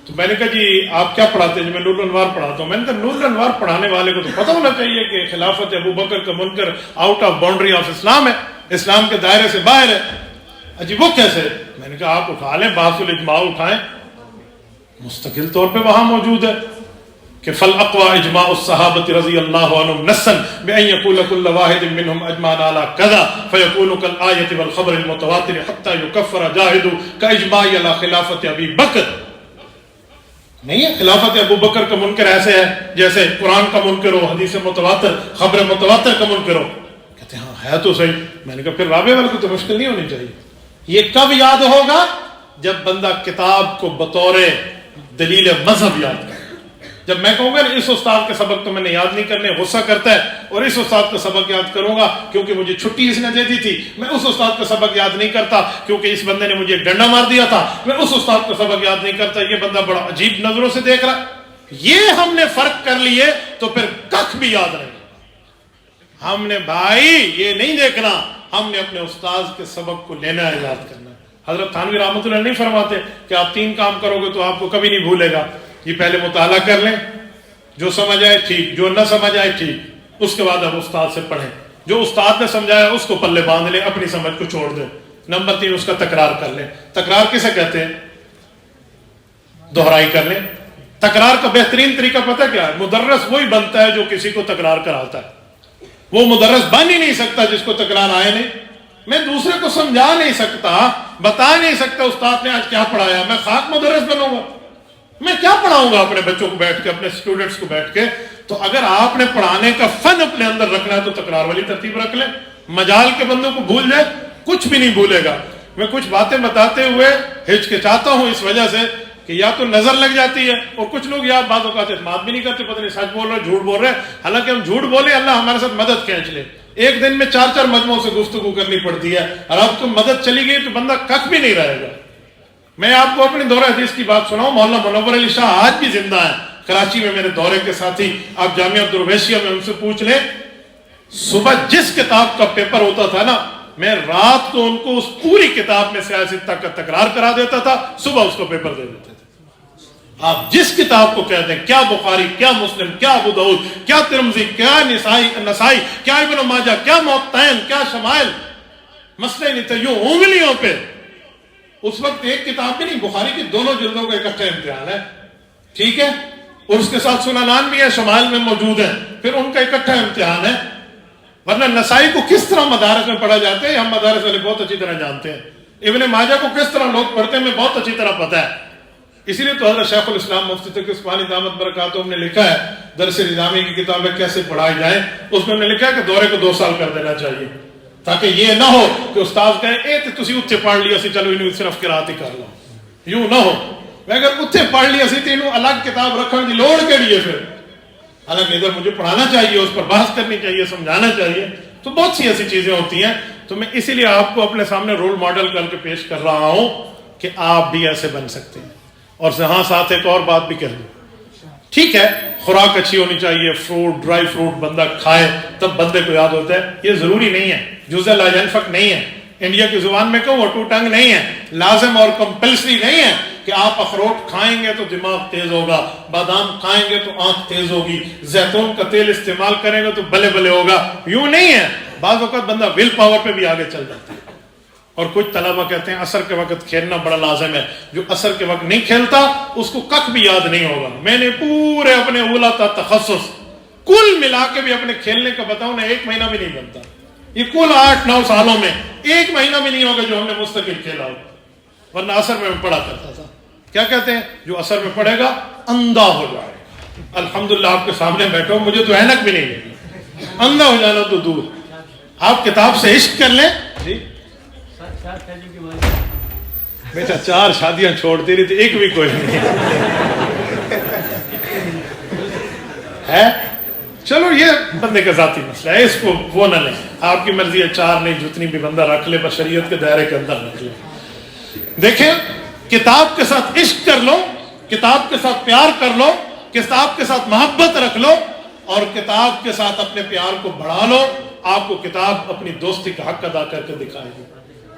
تو میں نے کہا جی آپ کیا پڑھاتے ہیں؟ میں نور الانوار پڑھاتا ہوں. میں نے کہا نور الانوار پڑھانے والے کو تو پتہ ہونا چاہیے کہ خلافت ابو بکر کا منکر آؤٹ آف باؤنڈری آف اسلام ہے، اسلام کے دائرے سے باہر ہے. اجی وہ کیسے؟ میں نے کہا آپ اٹھا لیں، بحث الاجماع اٹھائیں، مستقل طور پہ وہاں موجود ہے کہ فالاقوى اجماع الصحابة رضی اللہ عنہم نصا بأن يقول كل واحد منهم اجمعنا على كذا فيكون كالآية والخبر المتواتر حتى يكفر جاهد كاجماع على خلافت ابی بکر. نہیں ہے خلافت ابو بکر کا منکر ایسے ہے جیسے قرآن کا منکر ہو، حدیث متواتر، خبر متواتر کا منکر ہو. کہتے ہیں ہاں ہے تو صحیح. میں نے کہا پھر رابعہ والے کو تو مشکل نہیں ہونی چاہیے. یہ کب یاد ہوگا؟ جب بندہ کتاب کو بطور دلیل مذہب یاد کرے. جب میں کہوں گا اس استاد کے سبق تو میں نے یاد نہیں کرنے، غصہ کرتا ہے، اور اس استاد کا سبق یاد کروں گا کیونکہ مجھے چھٹی اس نے دے دی تھی. میں اس استاد کا سبق یاد نہیں کرتا کیونکہ اس بندے نے مجھے ڈنڈا مار دیا تھا. میں اس استاد کا سبق یاد نہیں کرتا، یہ بندہ بڑا عجیب نظروں سے دیکھ رہا. یہ ہم نے فرق کر لیے تو پھر کخ بھی یاد رہے. ہم نے بھائی یہ نہیں دیکھنا، ہم نے اپنے استاد کے سبق کو لینا ہے، یاد کرنا. حضرت تھانوی رحمۃ اللہ نہیں فرماتے کہ آپ 3 کام کرو گے تو آپ کو کبھی نہیں بھولے گا. یہ پہلے مطالعہ کر لیں، جو سمجھ آئے ٹھیک، جو نہ سمجھ آئے ٹھیک. اس کے بعد اب استاد سے پڑھیں، جو استاد نے سمجھایا اس کو پلے باندھ لیں، اپنی سمجھ کو چھوڑ دیں. نمبر 3 اس کا تکرار کر لیں. تکرار کسے کہتے ہیں؟ دہرائی کر لیں. تکرار کا بہترین طریقہ پتہ کیا ہے؟ مدرس وہی بنتا ہے جو کسی کو تکرار کراتا ہے. وہ مدرس بن ہی نہیں سکتا جس کو تکرار آئے نہیں. میں دوسرے کو سمجھا نہیں سکتا، بتا نہیں سکتا استاد نے آج کیا پڑھایا. میں خاک مدرس بنوں گا؟ میں کیا پڑھاؤں گا اپنے بچوں کو بیٹھ کے، اپنے اسٹوڈنٹس کو بیٹھ کے؟ تو اگر آپ نے پڑھانے کا فن اپنے اندر رکھنا ہے تو تکرار والی ترتیب رکھ لیں. مجال کے بندوں کو بھول جائے کچھ بھی نہیں بھولے گا. میں کچھ باتیں بتاتے ہوئے ہچکچاتا ہوں اس وجہ سے کہ یا تو نظر لگ جاتی ہے، اور کچھ لوگ یا بعض اوقات اعتماد بھی نہیں کرتے، پتہ نہیں سچ بول رہے جھوٹ بول رہے. حالانکہ ہم جھوٹ بولے اللہ ہمارے ساتھ مدد کھینچ لے. ایک دن میں 4 مجموعوں سے گفتگو کرنی پڑتی ہے، اور اب تو مدد چلی گئی تو بندہ کخ بھی نہیں رہے گا. میں آپ کو اپنی دورہ حدیث کی بات سناؤں. مولانا منور علی شاہ آج بھی زندہ ہیں کراچی میں، میرے دورے کے ساتھی. آپ جامعہ عبدالوہیشیہ میں ان سے پوچھ لیں، صبح جس کتاب کا پیپر ہوتا تھا نا، میں رات کو ان کو اس پوری کتاب میں سیاست کا تکرار کرا دیتا تھا، صبح اس کو پیپر دے دیتے تھے. آپ جس کتاب کو کہتے ہیں، کیا بخاری، کیا مسلم، کیا ابو داؤد، کیا ترمذی، کیا نسائی، کیا ابن ماجہ، کیا موطئین، کیا شمائل، مسئلے نہیں تھے. یوں انگلیوں پہ. اس وقت ایک کتاب بھی نہیں، بخاری کی دونوں جلدوں کا اکٹھا امتحان ہے، ٹھیک ہے، اور اس کے ساتھ سننان بھی ہے، شمائل میں موجود ہیں، پھر ان کا اکٹھا امتحان ہے. ورنہ نسائی کو کس طرح مدارس میں پڑھا جاتا ہے ہم مدارس والے بہت اچھی طرح جانتے ہیں. ابن ماجہ کو کس طرح لوگ پڑھتے ہیں ہمیں بہت اچھی طرح پتہ ہے. اسی لیے تو حضرت شیخ الاسلام مفتی تقی عثمانی دامت برکاتہم نے لکھا ہے، درس نظامی کی کتابیں کیسے پڑھائی جائیں، اس میں انہوں نے لکھا ہے کہ دورے کو 2 سال کر دینا چاہیے، تاکہ یہ نہ ہو کہ استاد کہیں اے تے تسی اتھے پڑھ لیا سی، چلو انہوں صرف قرات ہی کر لو، یوں نہ ہو۔ اگر اتھے پڑھ لیا سی تو انہوں الگ کتاب رکھنے کی لوڑ کیڑی ہے پھر، حالانکہ ادھر مجھے پڑھانا چاہیے، اس پر بحث کرنی چاہیے، سمجھانا چاہیے۔ تو بہت سی ایسی چیزیں ہوتی ہیں، تو میں اسی لیے آپ کو اپنے سامنے رول ماڈل کر کے پیش کر رہا ہوں کہ آپ بھی ایسے بن سکتے ہیں۔ اور ہاں ساتھ ایک اور بات بھی کہہ دوں، ٹھیک ہے خوراک اچھی ہونی چاہیے، فروٹ ڈرائی فروٹ بندہ کھائے تب بندے کو یاد ہوتا ہے، یہ ضروری نہیں ہے، جزء لا ينفق نہیں ہے، انڈیا کی زبان میں کہو ٹو ٹنگ نہیں ہے، لازم اور کمپلسری نہیں ہے کہ آپ اخروٹ کھائیں گے تو دماغ تیز ہوگا، بادام کھائیں گے تو آنکھ تیز ہوگی، زیتون کا تیل استعمال کریں گے تو بلے بلے ہوگا، یوں نہیں ہے۔ بعض اوقات بندہ ول پاور پہ بھی آگے چل جاتا ہے۔ اور کچھ طلبہ کہتے ہیں عصر کے وقت کھیلنا بڑا لازم ہے، جو عصر کے وقت نہیں کھیلتا اس کو کک بھی یاد نہیں ہوگا۔ میں نے پورے اپنے اولا تا تخصص کل ملا کے بھی اپنے کھیلنے کا بتاؤں نا، 1 مہینہ بھی نہیں بنتا، یہ کل 8-9 سالوں میں 1 مہینہ بھی نہیں ہوگا جو ہم نے مستقل کھیلا ہو، ورنہ عصر میں پڑھا کرتا تھا۔ کیا کہتے ہیں؟ جو عصر میں پڑھے گا اندھا ہو جائے گا۔ الحمدللہ آپ کے سامنے بیٹھا ہوں، مجھے تو اینک بھی نہیں لگی، اندھا ہو جانا تو دور۔ آپ کتاب سے عشق کر لیں جی۔ بیٹا 4 شادیاں چھوڑتی رہی تھی، ایک بھی کوئی نہیں ہے۔ چلو یہ بندے کا ذاتی مسئلہ ہے، اس کو وہ نہ لیں، آپ کی مرضی ہے 4 نہیں، جتنی بھی بندہ رکھ لے، بس شریعت کے دائرے کے اندر رکھ لے۔ دیکھیں کتاب کے ساتھ عشق کر لو، کتاب کے ساتھ پیار کر لو، کتاب کے ساتھ محبت رکھ لو، اور کتاب کے ساتھ اپنے پیار کو بڑھا لو، آپ کو کتاب اپنی دوستی کا حق ادا کر کے دکھائے گی۔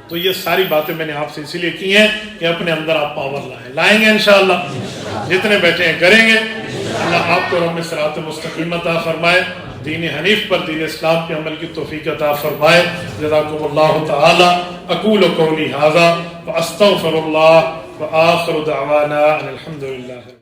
تو یہ ساری باتیں میں نے آپ سے اسی لیے کی ہیں کہ اپنے اندر آپ پاور لائیں گے انشاءاللہ، جتنے بیٹھے ہیں کریں گے۔ اللہ آپ کو رب صراط مستقیم عطا فرمائے، دین حنیف پر، دین اسلام کے عمل کی توفیق عطا فرمائے۔ جزاکم اللہ تعالی۔ اقول قولی ھذا واستغفر اللہ وآخر دعوانا ان الحمد للہ۔